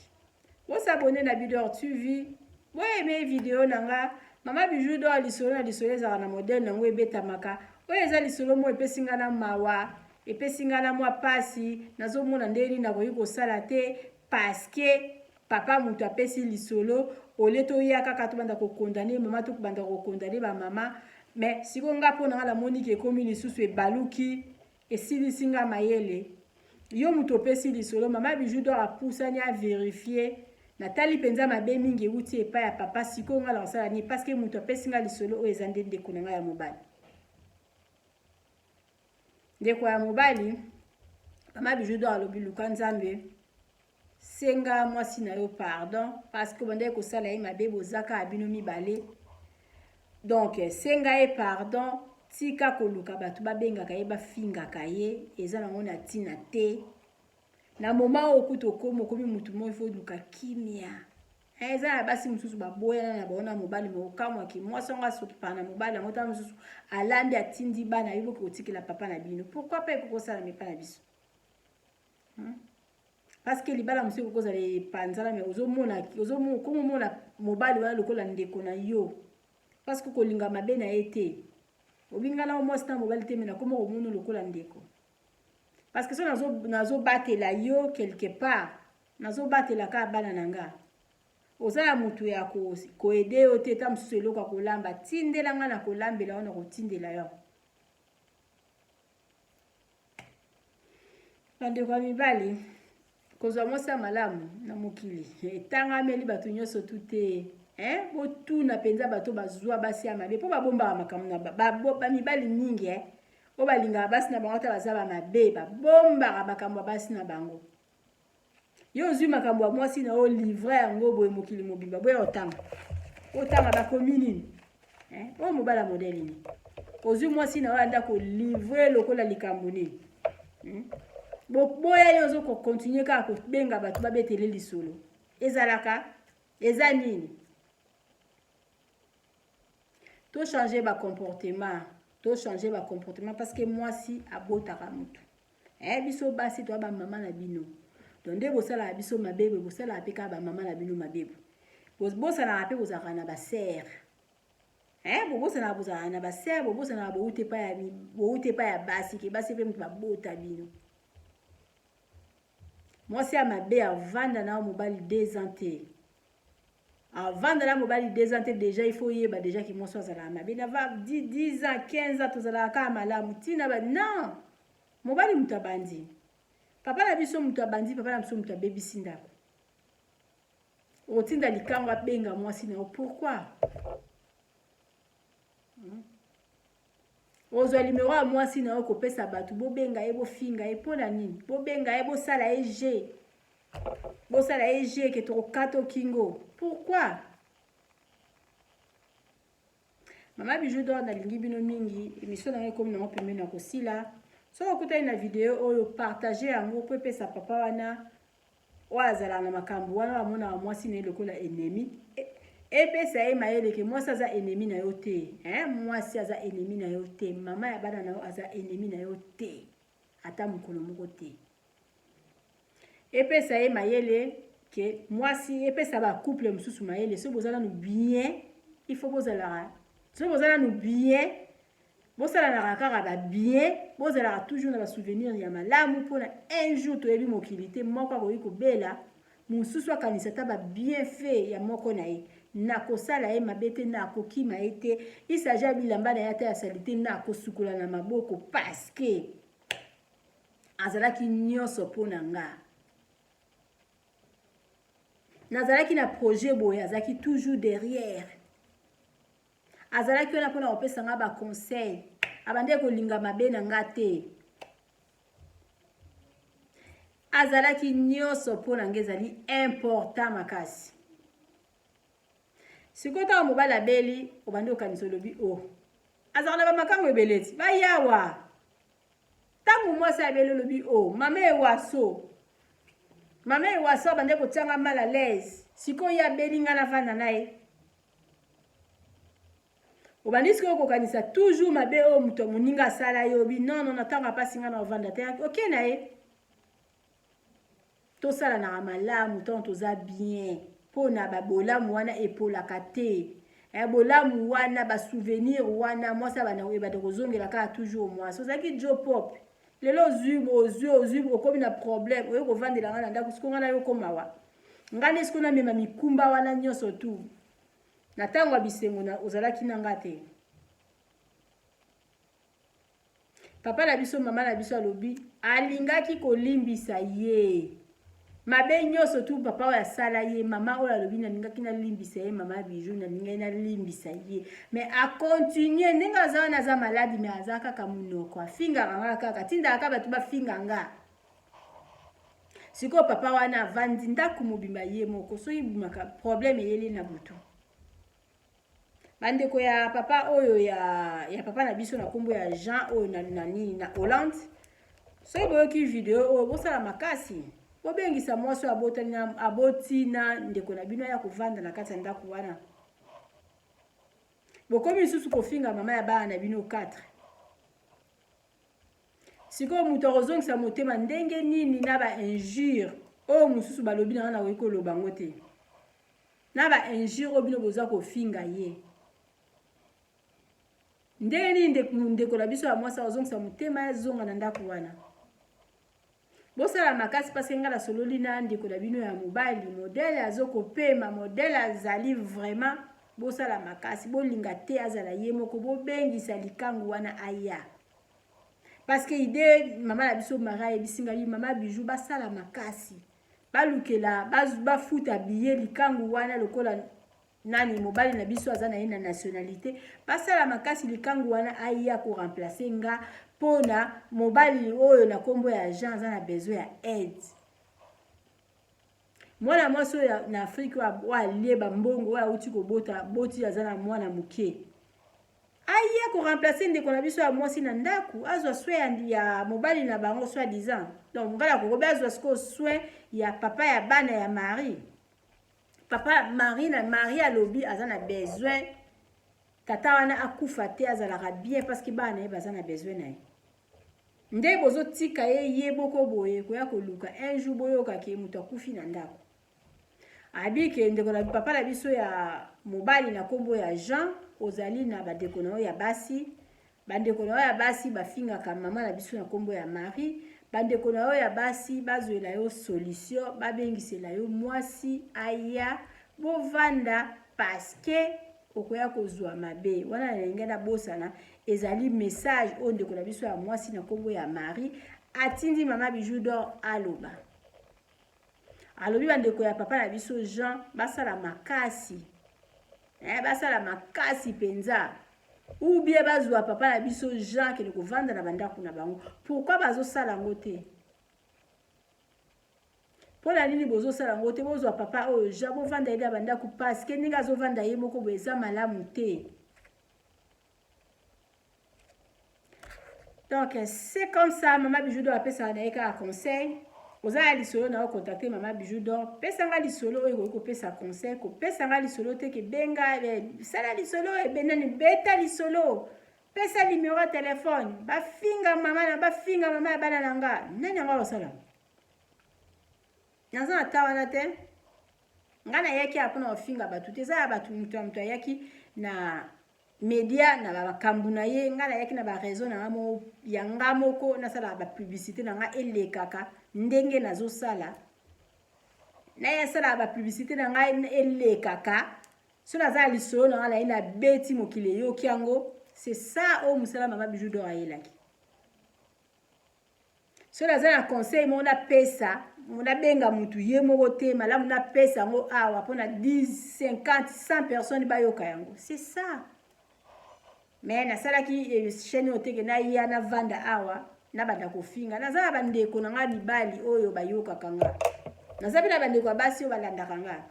bosabone na Bidor TV boyeme video na nga mama Bijou do lisolo na lisolo ezaka na modele nango ebetamaka oyo eza lisolo mo epesi nga na mawa epesi nga na mwa pasi nazomona ndeni nakoki kosala te parce que papa mutu apesi lisolo ole toya kaka tobanda kokondane mama tokobanda kokondane bamama mais siko nga mpo nanga namoni ke ekomi lisusu ebaluki esilisi nga mayele yo mutu opesi lisolo mama Bijou do apusani avérifie natali mpenza mabe mingi euti epai ya papa siko nga na kosala nini parce que mutu apesi nga lisolo oyo eza nde ndeko na ngai ya mobali ndeko ya mobali mama Bijou do alobi luka nzambe senga mwasi na yo pardon parce que bandaki kosala ye mabe bozaka ya bino mibale donc senga ye pardon tika koluka bato babengaka ye bafingaka ye eza nango na ntina te na moma oyo kuta okomi mutu mo ifo oluka kimia eza na basi mosusu baboyana na bango na mobali mokamwaki mwasi yango asokipaka na mobali yango ta mosusu alandi atindi bana yo boki kotikela papa na bino pourquoi mpe ekokosala mepa na biso parce que libala mosu ekokozala epanzala me okomomona mobali wana lokola ndeko na yo parce que kolinga mabe na ye te obingana mwasi na mobali te me nakoma komona lokola ndeko parce que so nazobatela yo quelque part nazobatela kaka bana na nga ozala mutu ya koede yo te ta mosusu eloko ya kolamba tindela nga na kolambela yo na kotindela yo bandeko ya mibali kozwa mwasi ya malamu na mokili etangameli bato nyonso tu te botuna mpenza bato bazwa basi ya mabe mpo babombaka makambo na bamibali mingi oyo balingaka basi na bango ata baza bamabe babombaka makambo ya basi na bango yo ozwi makambo ya mwasi na oyo livre yango boye mokili mobimba boya otanga bakomi nini oyo mobala modele nini ozwi mwasi na oyo anda kolivre lokola likambo nini boya yo ozo kokontinue kaka kobenga bato babetele lisolo ezalaka eza nini to changer ba comportement to changer ba comportement parce que moi si abotaka mutu biso basi to ba mama na bino donc nde bosala biso mabebe bosala apeka ba mama na bino mabebe bosala ape bozaka na ba sœur bosala bozala na ba sœur bosala boute pa ya basi ke basi pe mutu babota bino moi si amabe avanda na mobali 2 ans te avant de la mobile 2 ans déjà il faut yeba déjà qui moi soit la mabe na va 10 ans 15 ans tozala ka malamu tina ba non mobali mutabandi papa na biso mutabandi papa na biso mutabebisi ndako otinda likango abenga mwasi na pourquoi ozwa numéro ya mwasi na okopesa batu bobenga ebo finga epona nini bobenga ebo sala EG bosala EG ke tokato kingo pourquoi mama bijou do na lingi bino mingi émission na comme na pembeni na kosila so okuta na vidéo oyo partager yango po pesa papa wana wazala na makambo wana amona mwasi na lokola ennemi pesa ye mayele ke mwasi aza ennemi na yo te mwasi aza ennemi na yo te mama ya bana na yo aza ennemi na yo te ata mokolo moko te epesa ye mayele ke mwasi epesa ba couple mususu mayele so bozala no bien il faut bozala so bozala no bien bozala na kaka ba bien bozala toujours na ba souvenir ya malamu pona un jour to yebi mokilité moko ko yiko bela mususu akanisa ta ba bien fait ya moko na ye na kosala ye mabete na kokima ete isaja bilamba na yata ya salite na kosukula na maboko parce que azalaki nyonso pona nga nazalaki na projet boye azalaki toujours derrière azalaki wana mpona kopesa nga ba conseil abande kolinga mabe na nga te azalaki nyonso mpona nga ezali important makasi sikota mobali abeli obande okanisa olobi azalaka na bamakango ebele ti bayawa ntango mwasi abeli olobi mama ewaso mama ewaso bande kotianga mal à l'aise sikoyo ya belinga na vanda na ye obandi sikoyo kokanisa toujours mabe oyo moto moninga asala yo obi non ntango apasinga na ovanda te oke na ye tosala na malamu ntango toza bien mpona babolamu wana epolaka te bolamu wana basouvenir wana mwasi abanda koyebada kozongela kaka toujours mwasi ozalaki jo pop lelo ozwi okomi na problème oyo kovandela nga na ndako siko nga na yo komawa nga nde siko namema mikumba wana nyonso tu na ntango ya bisengo ozalaki na nga te papa na biso mama na biso alobi alingaki kolimbisa ye mabe nyonso tu papa oyo asala ye mama oyo alobi nalingaki nalimbisa ye mama bijou nalingaki nalimbisa ye mais akontinue ndenge aza wana aza maladi mais aza kaka monoko afingaka nga kaka tindaka bato bafinga nga sikoyo papa wana avandi ndako mobimba ye moko so yebimaka problème eyeli na butu bandeko ya papa oyo ya papa na biso na kombo ya Jean oyo na Hollande so boyoki video oyo bosala makasi bobengisa mwasi aboti na ndeko na bino ya kovanda na kati ya ndako wana bokomi lisusu kofinga mama ya bana na bino 4 sikoyo moto akozongisa motema ndenge nini na ba injure oyo mosusu balobi na nga na koki koloba ngo te na ba injure oyo bino boza kofinga ye ndenge nini ndeko na biso ya mwasi akozongisa motema yazonga na ndako wana bosala makasi parce nga na sololi na ndeko na bino ya mobali modele azokopema modele azali vraiment bosala makasi bolinga te azala ye moko bobengisa likangu wana aya parce que ide mama na biso mara ebisinga bi mama bijou basala makasi balukela bafuta biye likangu wana lokola nani mobali na biso aza na ye na nationalité basala makasi likangu wana aya ko remplacer nga pona mobali oyo na kombo ya Jean aza na besoin ya aide mwana mwasi oyo na Afrique oyo alieba mbongo oyo auti kobota boti aza na mwana moke aya ko remplacer ndeko na biso ya mwasi na ndako azwa soin ya mobali na bango soi disant donc ngala ko azwa siko soin ya papa ya bana ya Marie papa Marie alobi aza na besoin tata wana akufa te azalaka bien parce que bana ye baza na besoin na ye nde bozotika ye boko boye koya koluka un jour boyokaki moto akufi na ndako abike ndeko na papa na biso ya mobali na kombo ya Jean ozali na bandeko na yo ya basi bandeko na yo ya basi bafingaka mama na biso na kombo ya Marie bandeko na yo ya basi bazwela yo solution babengisela yo mwasi aya bovanda paske okoya kozwa mabe wana ndenge na bosana ezali message o ndeko na biso ya mwasi na kombo ya Marie atindi mama Bijou d'Or aloba alobi bandeko ya papa na biso Jean basala makasi basala makasi penza ou bien bazwa papa na biso Jean kele kovanda na bandako na bango pourquoi bazosala ngo te Pola nini bozosala ngo te bozwa papa oyo Jean bovanda ye na bandako parce que ndenge azovanda ye moko boye eza malamu te. Donc c'est comme ça Maman Bijou d'Or apesa na ye kaka conseil ozala lisolo na contacter Maman Bijou d'Or pesanga lisolo oyo kopesa conseil kopesanga lisolo te ke benga sala lisolo e benani beta lisolo pesa numéro ya téléphone bafinga mama ya bana nanga nani nga osala naza na ta wana te nga na yaki apona ofinga batu te za batu mutu yaki na media na bakambu na ye nga na yaki na ba réseau na ngamo yanga moko na sala ba publicité na nga elekaka ndenge nazosala na ya sala ba publicité na nga elekaka so naza lisolo na nga na ina beti mokile yo kiango c'est ça o musala Maman Bijou d'Or ayelaki so naza na conseil mo na pesa mona benga mutu ye moko te malamu na pesa ngo awa pona 10 50 100 personnes bayoka yango c'est ça mais na sala ki chaîne oteke na ya na vanda awa na banda kofinga naza na bandeko na nga libali oyo bayoka kanga naza bina bandeko basi oyo balanda kanga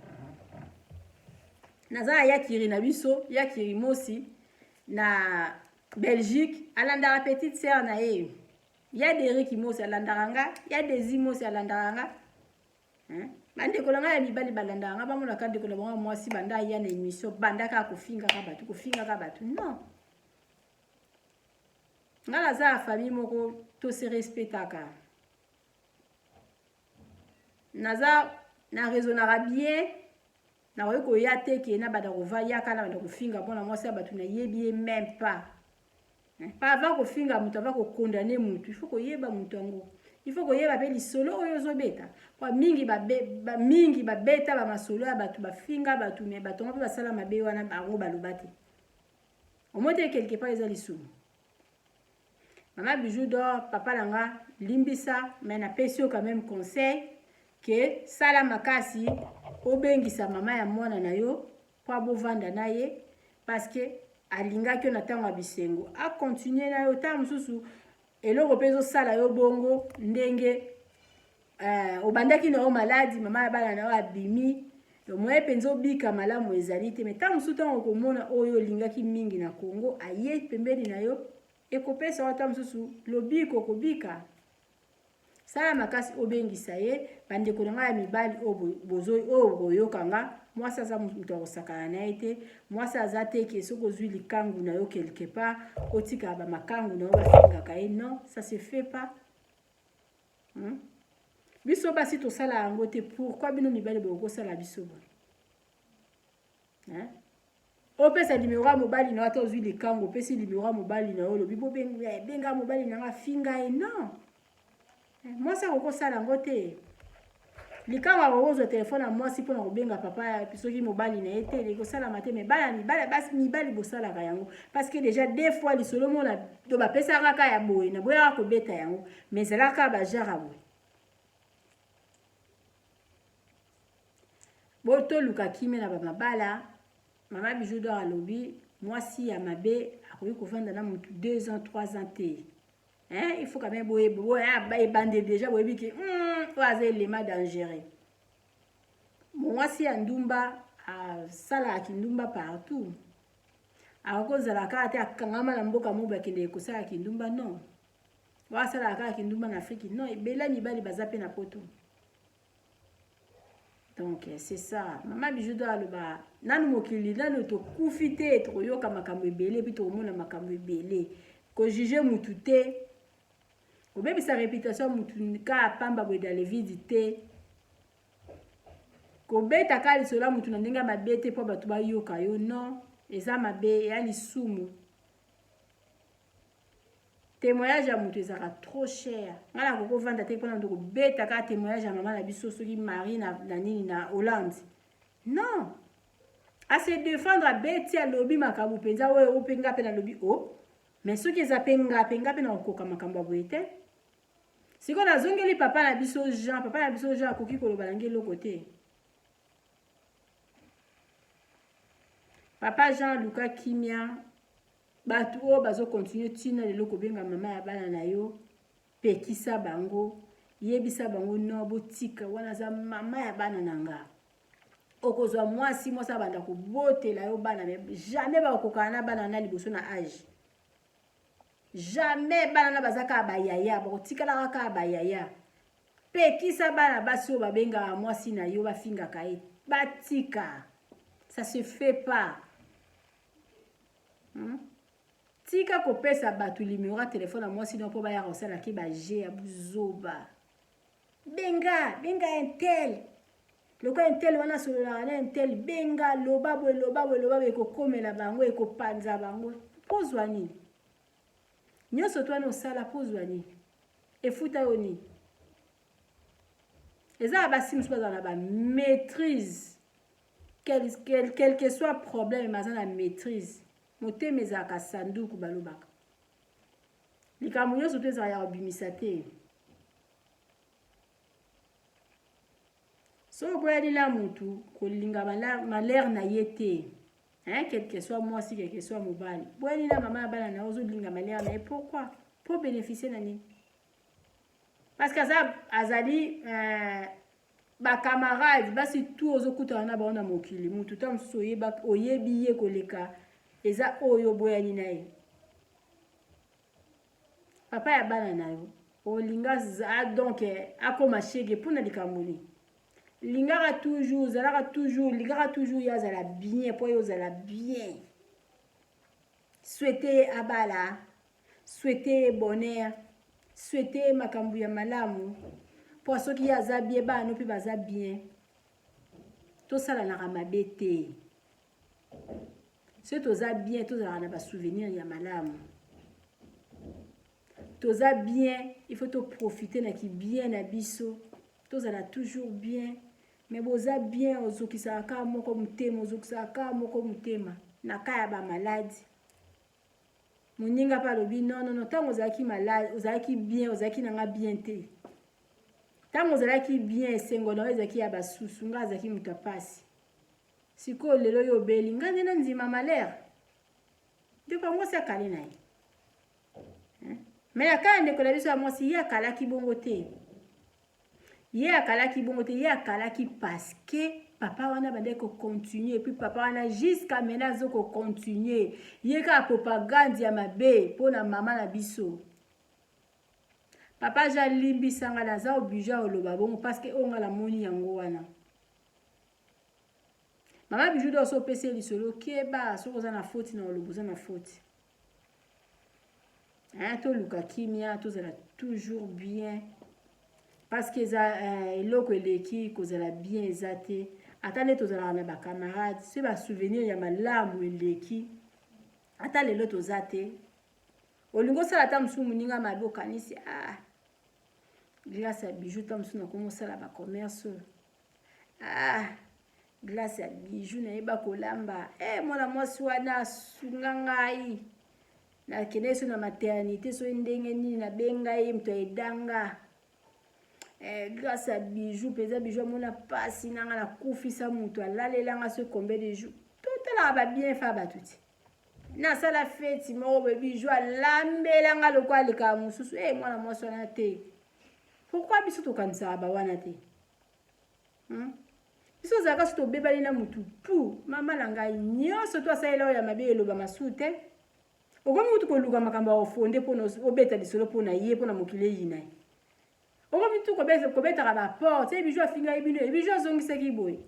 naza ya kiri na biso ya kiri mosi na Belgique alanda petite sœur na ye ya Derek mosi alanda nga ya Desi mosi alanda nga bandeko na nga ya mibali balanda nga bamona ka ndeko na bango mwasi banda ya na émission banda ka kofinga ka batu non nga naza ya famille moko to se respectaka naza na raisonnera bien na koyi koya te ke na banda kova yaka na banda kofinga mpona mwasi ya batu na yebi même pas avant kofinga mutu avant kokondane mutu il faut koyeba mutu yango il faut koyeba pe lisolo oyo ozobeta kwa mingi babeta ba masolo ya batu bafinga batu me batu mpe basala mabe wana bango baloba te omote quelque part eza lisolo Maman Bijou d'Or papa langa limbisa mais na pesi quand même conseil que sala makasi obengisa mama ya mwana na yo kwa bovanda na ye parce que alingaki na tango bisengo a continuer na yo ta mususu eloko pezo sala yo bongo ndenge obandaki na yo maladi mama ya bana na yo abimi moye penzo bika malamu ezali te mais ta mususu tango komona oyo lingaki mingi na Congo aye pembeni na yo ekopesa wata mususu lobiko kobika sala makasi obengisa ye bandeko na nga ya mibali oyo boyokanga mwasi aza mutu akosakana na ye te mwasi aza te ke soki ozwi likangu na yo quelque part otika bamakangu na yo bafingaka ye non ça se fait pas biso basi tosala yango te pourquoi bino mibali bokosala biso opesa numéro ya mobali na yo ata ozwi likangu opesi numéro ya mobali na yo olobi bobenga mobali na nga finga ye non mwasi akokosala yango te likango akozwa telefone ya mwasi mpona kobenga papa soki mobali na ye te ekosalama te me basi mibali bosalaka yango parce que déjà deux fois lisolo mona to bapesaka kaka ya boye na boyaka kobeta yango mais ezalaka bajare ya boye botoluka kimia na bamabala Maman Bijou d'Or alobi mwasi ya mabe akoki kovanda na mutu 2 ans 3 ans te il faut quand même boye bande déjà boye biki oaza élément dangereux mwasi ya ndumba asala kindumba partout akozala kaka te akangama na mboka mobo akende kosala kindumba non wasala kaka kindumba na Afrique non ebela mibali baza pe na poto Donc c'est ça. Maman Bijou doit le ba. Nanu mokili nanu to kufite to yoka makambo ebele puis to mona makambo ebele. Ko juger mutu te. Ko bebi sa réputation mutu ka pamba bo dans les vides ko beta ka lisola mutu na ndenge mabete po batu ba yoka yo non. Eza mabe ya lisumu. Témoignage à mutu ezaka trop cher. Ngala ko vanda te pona ndoko beta ka témoignage à maman na biso soki Marie na nini na Hollande. Non. À se défendre à beti à lobby makabu penza we openga pe na lobby o. Mais soki eza penga pe na okoka makambo boete. Siko na zongeli papa na biso Jean akoki koloba nange lo côté. Papa Jean Luka Kimia batu o bazo continuer tina lelo ko benga mama ya bana na yo pekisa bango yebisa bango no botika wana za mama ya bana nanga okozwa mwasi mosa banda ko botela yo bana jamais ba kokana bana na liboso na âge jamais bana na bazaka bayaya ba kotikala ka bayaya pekisa bana basi o babenga mwasi na yo bafinga kai batika ça se fait pas. Tika kopesa batu limero téléphone à moi sinon po ba ya rosala ki ba G ya buzoba. Benga intel. Loko intel wana solola na intel benga loba eko komela bango eko panza bango. Pozwa nini? Nyoso to no sala pozwa nini? Efuta yoni. Eza ba sims ba na ba maîtrise. Quel que soit problème mais la maîtrise. Mote mezaka sanduku balobaka. Likambo nyonso to ezala ya obimisa te. So boyali la mutu kolinga malère na ye te. Hein, quel que soit moi si quel que soit mobali. Boyali la maman bana na ozo linga malère na ye pourquoi? Pour bénéficier nani? Parce que ça azali ba camarade basi tout ozo kuta na ba na mokili mutu tam soyeba oyebi ye koleka. Eza oyo boyali na ye. Papa ya bana na yo. Olinga za donc akoma shege puna likamoni. Lingara toujours, zalaka toujours ya zala bien po yo zala bien. Souhaiter abala, souhaiter bonheur, souhaiter makambu ya malamu. Po soki ya za bien ba no pi baza bien. To sala na ramabete. Si toza bien, toza na ba souvenir ya malamu. Toza bien, il faut te profiter na ki bien na biso. Toza na toujours bien. Mais boza bien ozokisa ka moko mutema, ozokisa ka moko mutema. Na kaya ba maladi. Moninga pa lobi non, tango ozaki malade, ozaki bien, ozaki nanga bien te. Tango ozaki bien, sengo na ozaki ya ba susu, nga ozaki mutapasi. Siko lelo yo beli nga nena nzima malère de pa mwasi akali na ye mais akala ndeko na biso ya mwasi ye akalaki bongo te ye akalaki parce que papa wana bande ko continuer et puis papa wana jusqu'à maintenant zo ko continuer ye ka propagande ya mabe pona mama na biso papa ja limbi sanga na za obligé oloba bongo parce que onga la moni yango wana. Maman Bijou doit se passer les solos keba soko za na faute na olobuza na faute. Hein to luka kimia to za toujours bien parce que za eloko eleki ko za bien ezate atane to za na ba camarades c'est ba souvenir ya malamu eleki ata lelo to zate olingo sala ta msumu ninga mabe kanisi grâce à Bijou ta msumu na komo sala ba commerce glace ya Bijou na yeba kolamba mwana mwasi wana sunga ngai na kende so na maternité so ndenge nini na benga ye mto edanga glace ya Bijou peza Bijou mona pasi nanga na kufisa mutu alalelanga so combien de jours totala ba bien fa batuti na sala fête mo Bijou alambelanga lokwa leka mususu mwana mwasi wana te pourquoi biso to kanisa ba wana te biso zaka so to bebali na mutu pu mama na ngai nyonso to asalela ya mabe eloba masute okomi mutu koluka makambo ofonde pona obeta lisolo pona ye pona mokile yina okomi tu kobetaka baporte e bijou afinga ye bino e bijou azongisaki boye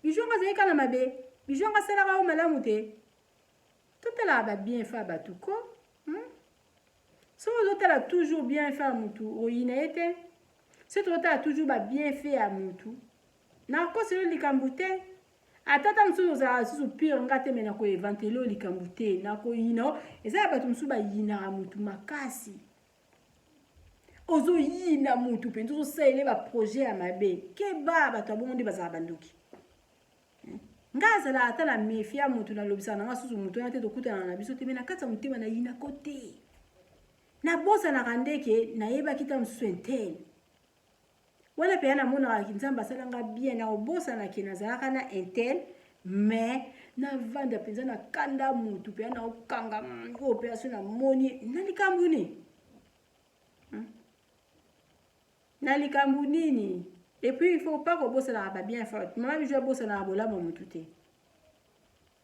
bijou ngo azali kaka na mabe bijou ngo asalaka o malamu te totalaka babienfait ya bato ko soki ozotala toujours bienfait ya mutu oyina ye te soki tozotala toujours babienfait ya mutu nakoselo likambo te atata mosusu ozalaka susu pire nga te me nakoevantele o likambo te nakoyina eza ya bato mosusu bayinaka mutu makasi ozoyina mutu mpenza ozosalele baprojet ya mabe keba bato abongo nde bazala bandoki nga azalaka ata na mefi ya mutu nalobisaka nanga susu mutu wana te tokutana na biso te me na kati ya motema nayinako te nabosanaka ndeke nayebaki ta mosusu intele wana mpe ya namonaka nzambe asalanga bien nakobosanaki nazalaka na intele me navanda mpenza na kanda mutu mpe ya naokanga oyo mpe aso namoni na likambo nini na likambo nini epuis il faut pas kobosanaka babien forte mama bijou abosanaka bolamu mutu te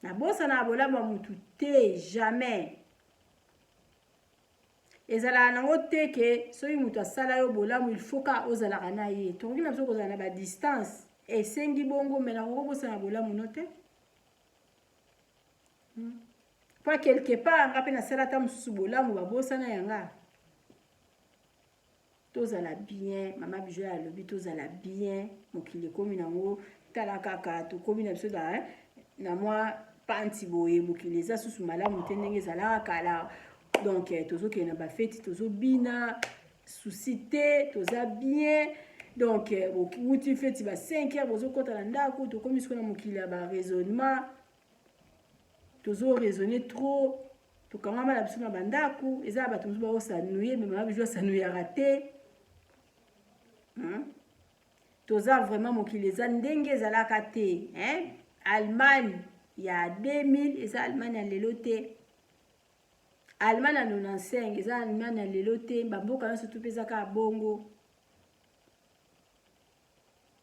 nabosanaka bolamu mutu te jamais ezalaka nango te ke soki mutu asala yo bolamu il faut ka ozalaka na ye tongi na biso kozala na badistance esengi bongo me nakoko bosana bolamu no te po quelque part nga mpe nasala ata mosusu bolamu babosana yanga tozala bien mama bijou alobi tozala bien mokili ekomi nango tala kaka tokomi na biso na mwa panti boye mokili eza susu malamu te ndenge ezalaka kala donc tozokende na bafeti tozobina susi te toza bien donc wuti feti ba 5 heures bozokota na ndako tokomi siko na mokili ya baraisonnement tozoraisonne trop tokangama na biso na bandako eza bato mosusu baosanuye me mama bijou asanuyaka te toza vraiment mokili eza ndenge ezalaka te Allemagne ya 2000 eza Allemagne ya lelo te Allemagne ya 95 eza Allemagne ya lelo te bamboka nyonso tu mpe eza kaka bongo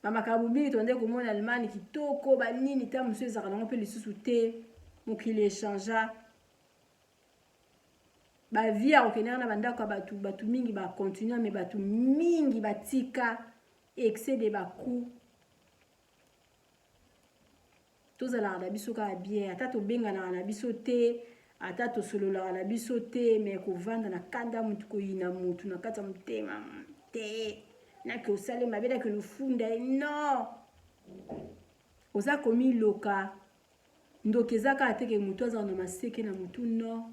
bamakambo mingi tonde komona Allemagne kitoko banini ta mosusu ezalaka nango mpe lisusu te mokili echangea bavie akokendaka na bandako ya bato mingi bacontinue me bato mingi batika excès baku tozalaka na biso kaka bien ata tobenganaka na biso te ata tosololaka na biso te me kovanda na kanda mutu koyina mutu na kati ya motema te nake osale mabe nake nofunda ye non oza komiloka ndoki eza kaka teke mutu azala na maseke na mutu non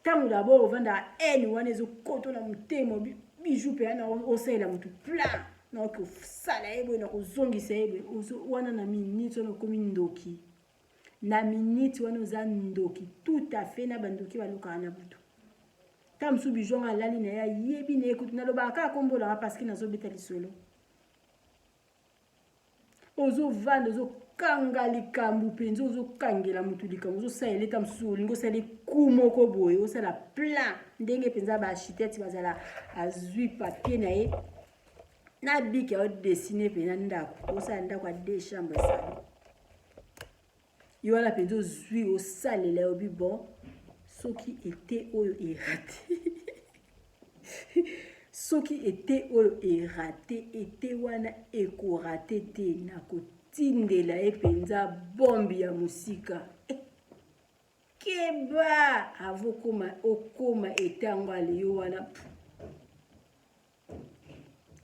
ntango dabord ovanda ene wana ezokota na motema bijou mpe yana osalela mutu plan naoke osala ye boye na kozongisa ye boye wana na minute wana okomi ndoki na minute wana oza ndoki tout à fait na bandoki balokaka na butu ta mosusu bijou nga alali na ye ayebi na ye kutu nalobaka kaka kombolaka parceke nazobeta lisolo ozovanda ozokanga likambo mpenza ozokangela mutu likambo ozosalela eta mosusu olingi osala ku moko boye osala plan ndenge mpenza baarchitecte bazala azwi papier na ye na biki aodesine mpenza ndako osala ndako ya 2 chambre esali yo wana mpenza ozwi osalela yobi bon soki ete oyo erate soki ete oyo erate ete wana ekorate te nakotindela ye mpenza bombi ya mosika keba avokoma okoma etango aleyo wana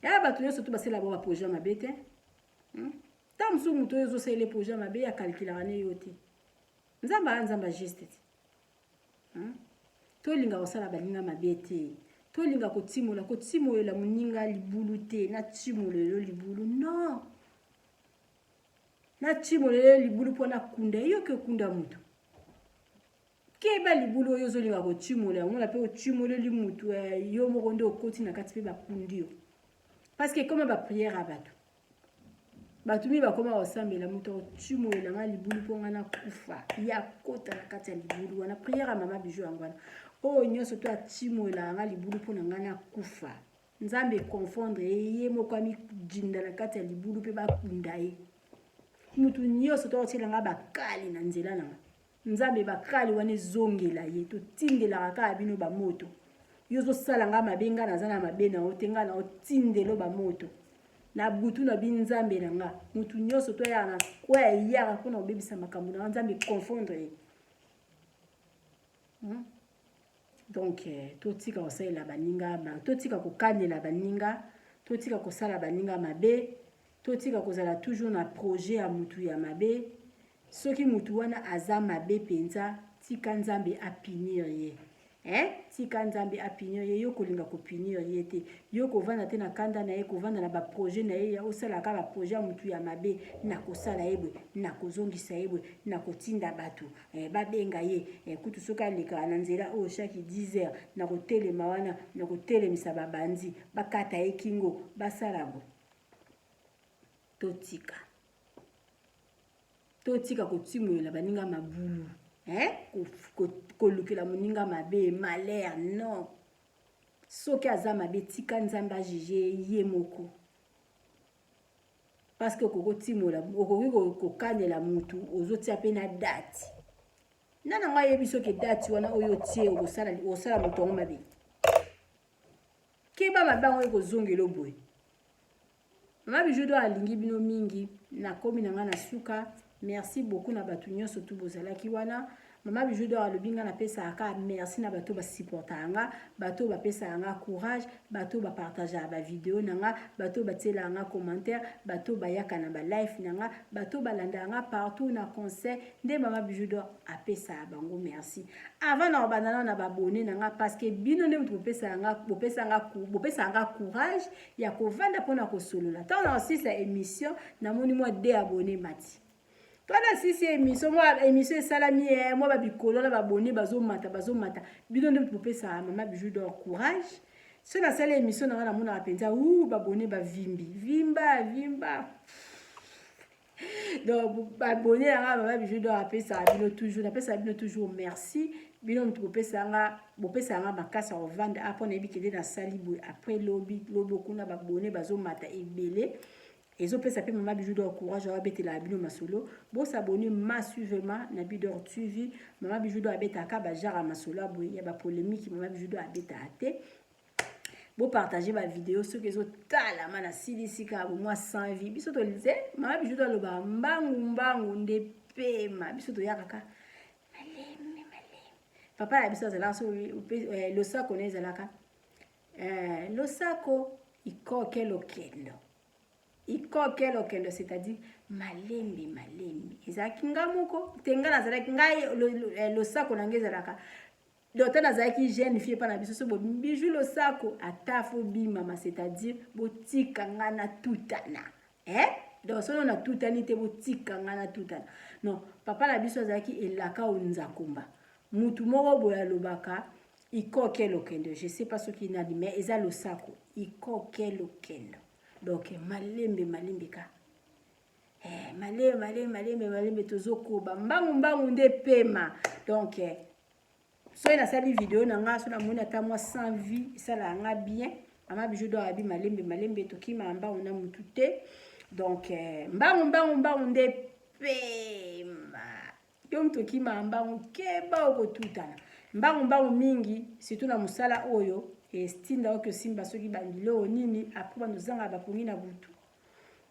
ya bato nyonso to basala bo baprojet mabe te ta mosusu moto oyo ozosalela projet mabe akalkulaka ne yo te nzambe aya nzambe ajuste te tolinga kosala baninga mabe te tolinga kotimolela moninga libulu te natimolelo libulu non natimolelo libulu mpo nakunda eyoki okunda mutu keba libulu oyo ozolinga kotimolela omona mpe otimoleli mutu yo moko nde okoti na kati mpe bakundi yo parce que koma bapriere ya bato mi bakoma kosambela mutu akotimolela nga libulu mpo nga nakufa ya kota na kati ya libulu wana priere ya mama bijou yango wana oyo nyonso to atimolelaka nga libulu mpo na nga nakufa nzambe econfondre ye moko amijinda na kati ya libulu mpe bakunda ye mutu nyonso to akotiela nga bakali na nzela nanga nzambe bakali wana ezongela ye totindelaka kaka bino bamoto yozo salanga mabenga na zana mabena otenga na otindelo ba moto na butu na binzambe nanga mutu nyoso to ya na kwa ya kuna obebisa makambo na nzambe confondre donc totika kosalela baninga totika kokandela baninga totika kosala baninga mabe totika kozala toujours na projet ya mutu ya mabe soki mutu wana aza mabe penza tika nzambe apinir ye tika nzambe apinir ye yo kolinga kopinir ye te yo kovanda te na kanda na ye kovanda na baprojet na ye ya osalaka baprojet ya mutu ya mabe na kosala ye boye na kozongisa ye boye na kotinda bato babenga ye kutu soki alekaka na nzela oyo chaque 10 heures na kotelema wana na kotelemisa babandi bakata ye kingo basala boye totika kotimolela baninga mabulu kolukela moninga mabe malheur non soki aza mabe tika nzambe ajije ye moko parce que kokotimola okoki kokandela mutu ozotia pe na date nana ngai yebi soki date wana oyo tie osala moto yango mabe keba mabango oyo kozongela boye mama Bijou do alingi bino mingi nakomi na nga na suka. Merci beaucoup na batu nyonso tu bozalaki wana. Mama Bijou do alobinga na pesa aka merci na bato ba supporta nga, bato ba pesa nga courage, bato ba partager ba vidéo nanga, bato ba tela nga commentaire, bato ba yaka na ba live nanga, bato ba landa nga partout na concert. Nde Mama Bijou do apesa bango merci. Avant na bandana na ba abonné nanga parce que bino ne mutu pesa nga courage ya ko vanda pona ko solola. Tant na aussi sa émission na moni moi de abonné mati. Toi là si c'est émission salami moi ba bikolo la ba abonné bazo mata bino ne mutu pesa Mama Bijou do courage. So na sala émission na mona penza ba abonné ba vimba. Donc ba abonné na Mama Bijou do apesa bino toujours merci. Bino mutu pesa nga makasa o vendre après na bikede na sali boy après lobby kuna ba abonné bazo mata ebele. Ezo pesa pe Mama Bijou do courage wa betela bino masolo bo s'abonner massivement na Bidor TV. Mama Bijou do abeta ka ba jara masolo boy ya ba polémique Mama Bijou do abeta ate bo partager ba vidéo ceux qui zo tala mana silisika bo moi sans vie biso to lise Mama Bijou do loba mbangu nde pema biso to yakaka maleme papa la biso zala so lo sako ne zalaka lo sako ikokelo kendo c'est-à-dire malembe ezaki ngamoko tenga na zalaki ngai lo sako na ngezalaka dota na zalaki jeune fille pa na biso so bo Bijou lo sako atafo bimama c'est-à-dire botika ngana tutana donc sono na tutani te botika ngana tutana non papa na biso zalaki elaka onzakumba mutu moko boya lobaka ikokelo kendo je sais pas ce qui n'a dit mais eza lo sako ikokelo kendo. Donc malembe ka malembe tozoko ba mbangu nde pema donc so ina sali vidéo na nga so na mona ta moi sans vie ça la nga bien Mama Bijou do abi malembe to kima mba ona mutute donc mbangu nde pema yo mto kima mbangu keba okotutana mbangu mingi surtout na musala oyo estinda oke simba soki bandilo nini après nous zanga ba pongi na butu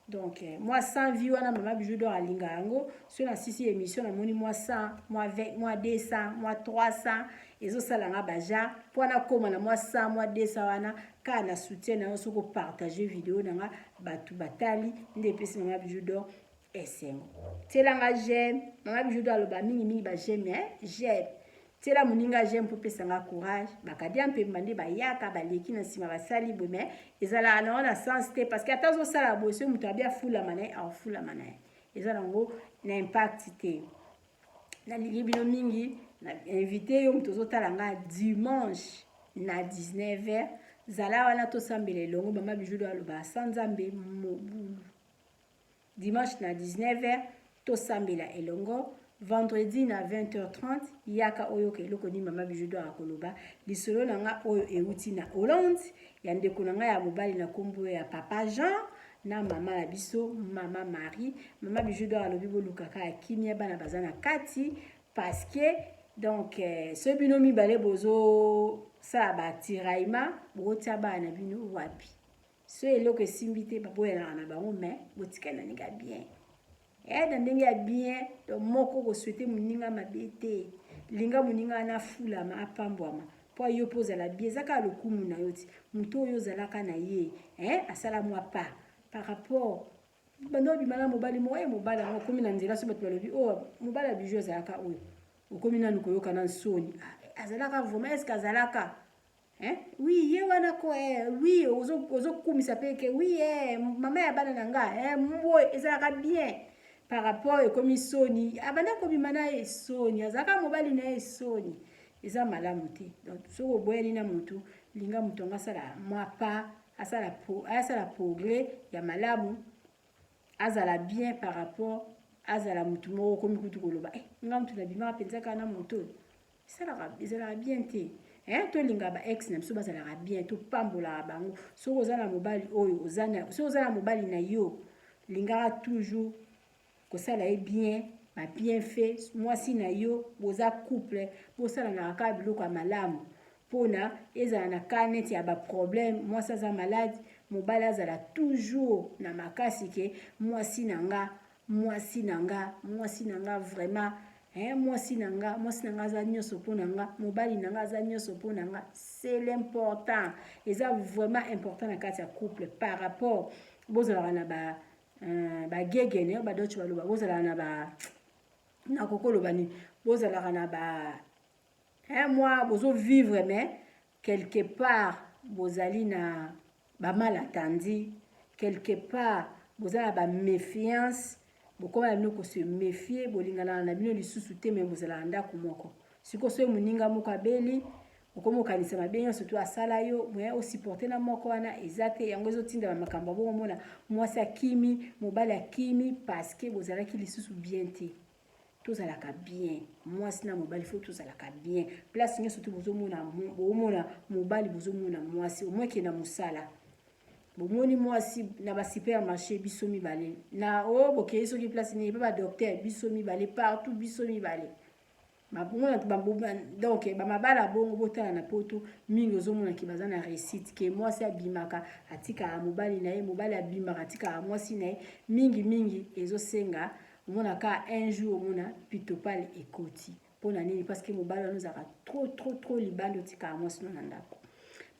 donc moi sans vie wana Mama Bijou do alinga yango sur la 6e émission na moni moi 100 moi 20 moi 200 moi 300 ezo sala nga baja pona koma na moi 100 moi 200 wana kana soutien na soko partager vidéo na nga batu batali nde pesi Mama Bijou do esengo telanga j'aime Mama Bijou do aloba mingi ba j'aime tela muninga j'aime pour pesa nga courage bakadia mpe mbande bayaka baleki na sima basali bo mais ezala na sens te parce que atazo sala bo so mutu abia fula manae au fula manae ezala ngo na impact te na libino mingi na invité yo mutu zo tala nga dimanche na 19h zala wana to sambele longo Mama Bijou do aloba sanzambe mobulu dimanche na 19h to sambela elongo. Vendredi na 20h30 yaka oyo ke loko ni Mama Bijou do akoloba lisolo nanga oyo euti na Hollande ya ndeko nanga ya mobali na kombo ya Papa Jean na mama la biso Mama Marie. Mama Bijou do alobi bolukaka ya kimia bana bazana kati parce que donc ce binomi balé bozo ça ba tiraillement botia bana bino wapi so eloko esimbi te baboyelaka na bango mais botika na ndenge ya bien na ndenge ya bien to moko koswete moninga mabe te linga moninga na fulama apambwama po yo mpo ozala bien ezaka lokumu na yo ti moto oyo ozalaka na ye asala mwa pa par rapport bando bimala mobali moko mobali yango okomi na nzela so bato balobi mobali ya Bijou azalaka oyo okomi nanu koyoka na nsoni azalaka vraiment est-ce que azalaka oui ye wana ko oui ozokumisa mpe ke oui mama ya bana na nga mbo ezalaka bien par rapport ekomi soni abanda kobima na ye soni azalaka mobali na ye soni eza malamu te donc soko oboyani na motu linga motu anga asala mwa pa asala progrès ya malamu azala bien par rapport azala motu moko okomi kutu koloba nga motu nabimaka mpenzaka na moto ezalaka bien te tolinga ba ex na biso bazalaka bien topambolaka bango soki oza na mobali oyo soki oza na mobali na yo lingaka toujours kosala ye bien ba bien fait mwasi na yo boza couple bosalanaka kaka biloko ya malamu mpona ezala na ka neti ya baproblème mwasi aza malade mobali azala toujours na makasi ke mwasi na nga vraiment mwasi na nga aza nyonso mpo na nga mobali na nga aza nyonso mpo na nga c'est l'important eza vraiment important na kati ya couple par rapport bozalaka na bagegene badoci baloba bozalaka na kokoloba nini bozalaka na moi bozovivre mais quelque part bozali na bamal attendi quelque part bozala na baméfiance bokoma bino kose méfier bolingana na bino lisusu te me bozala na ndako moko siko so moninga moko abeli okoma okanisa mabe nyonso to asala yo moya osupporte na moko wana eza te yango ezotinda bamakambo bongo mona mwasi akimi mobali akimi parce que bozalaki lisusu bien te tozalaka bien mwasi na mobali fo tozalaka bien place nyonso to bozomona mobali bozomona mwasi omweke na mosala bomoni mwasi na ba supermarché biso mibale na bokei soki place ni ba docteur biso mibale partout biso mibale mabona donc bamabala bongo botala na poto mingi ozomona ki baza na réussite ke mwasi abimaka atika mobali na ye mobali abimaka atika mwasi na ye mingi ezosenga omona ka un jour omona pitopale ekoti mpona nini parce que mobali wana ozalaka trop libanda otika mwasi no na ndako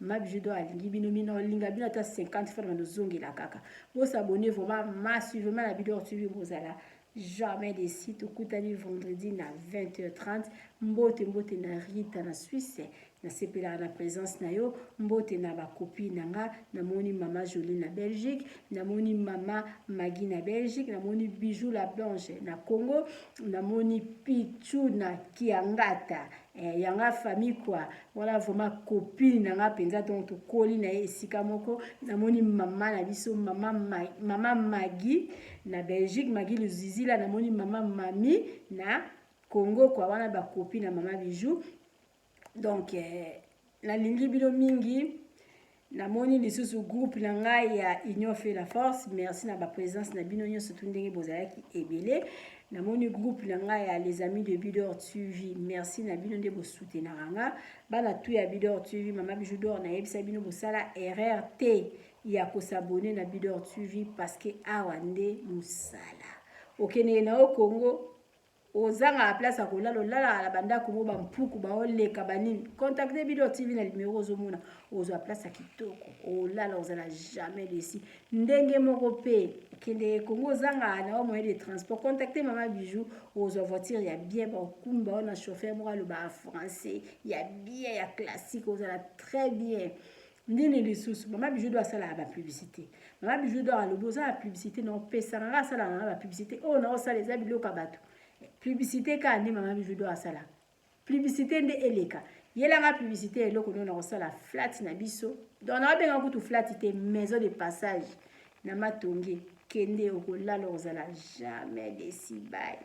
Bijou d'or alingi bino mino linga bino ata 50 fois na zongela kaka vous abonnez vraiment massivement la vidéo TV bozala jamais des sites okutani vendredi na 20h30 mbote na Rita na Suisse na sepela na présence na yo mbote na ba copine nanga na moni mama Jolie na Belgique na moni mama Maggie na Belgique na moni Bijou la Blanche na Congo na moni Pichu na Kiangata yanga famille quoi voilà vraiment copine nanga penza donc to koli na esika moko na moni mama na biso mama Maggie na Belgique Maggie le zizila na moni mama Mami na Congo quoi wana ba copine na mama Bijou donc na lingi bino mingi na moni lisusu groupe na ngai ya Union fait la force merci na ba présence na bino nyonso tundenge bozalaki ebele na moni groupe na ngai ya les amis de Bidor TV merci na bino nde bo soutenir nga bana tu ya Bidor TV mama Bijou d'or na yebisa bino bosala RRT ya ko s'abonner na Bidor TV parce que awande musala okene na o Congo ozanga la place akolala olala la banda ko ba mpuku ba oleka banini contacter Bidor TV na numéro ozomona ozo place kitoko olala ozala jamais ici ndenge moko pe kende Congo ozanga na moyen de transport contacter mama Bijou ozo voiture ya bien ba kumba na chauffeur moko le ba français ya bien ya classique ozala très bien ndini lisusu mama Bijou doit sala ba publicité mama Bijou doit le besoin la publicité non pesa nga sala na publicité oh na osala les biloko bato publicité ka ndi mama Bijou doit sala publicité nde eleka yela nga publicité eloko non na sala flat na biso donc na benga kutu flat te maison de passage na matonge kende okolala ozala jamais déci bye.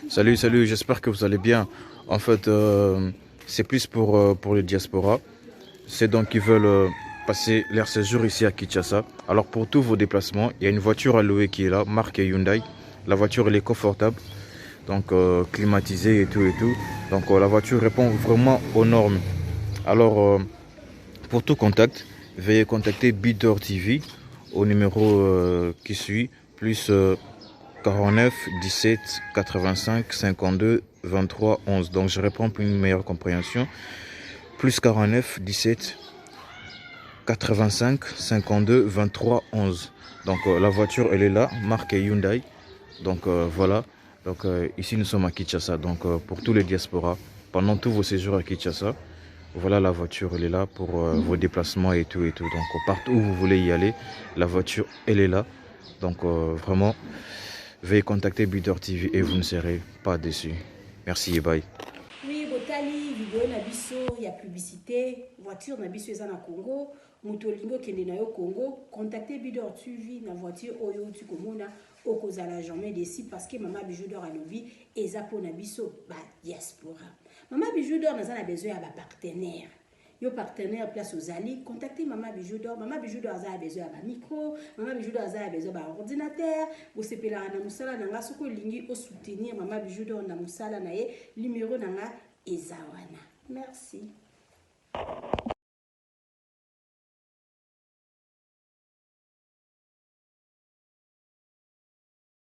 Salut, j'espère que vous allez bien. En fait, c'est plus pour le diaspora. C'est donc qui veulent passer leur séjour ici à Kinshasa. Alors pour tous vos déplacements, il y a une voiture à louer qui est là, marque Hyundai. La voiture elle est confortable. donc climatisée et tout et tout. Donc la voiture répond vraiment aux normes. Alors pour tout contact, veuillez contacter Bidor TV au numéro qui suit, plus 49 17 85 52 23 11. Donc je réponds pour une meilleure compréhension. Plus 49 17 85 52 23 11. Donc la voiture elle est là, marque Hyundai. Donc voilà. Donc ici nous sommes à Kinshasa. Donc pour tous les diasporas, pendant tous vos séjours à Kinshasa, voilà la voiture elle est là pour vos déplacements et tout et tout. Donc partout où vous voulez y aller, la voiture elle est là. Donc vraiment, veuillez contacter Bidor TV et vous ne serez pas déçus. Merci et bye. Oui, botali vidéo na biso ya publicité voiture na biso eza na Congo moto olingo kende na yo Congo contactez Bidor TV na voiture oyo tu komona okozala jamais déçu parce que Mama Bijou d'Or alobi eza po na biso ba diaspora. Mama Bijou d'Or naza na besoin ya ba partenaire. Yo partenaire place aux alliés, contactez Mama Bijou d'Or. Mama Bijou d'Or a besoin d'un micro, Mama Bijou d'Or a besoin d'un ordinateur. Vous sepez là na musala nanga soko lingi au soutenir Mama Bijou d'Or na musala na ye numéro nanga ezawana. Merci.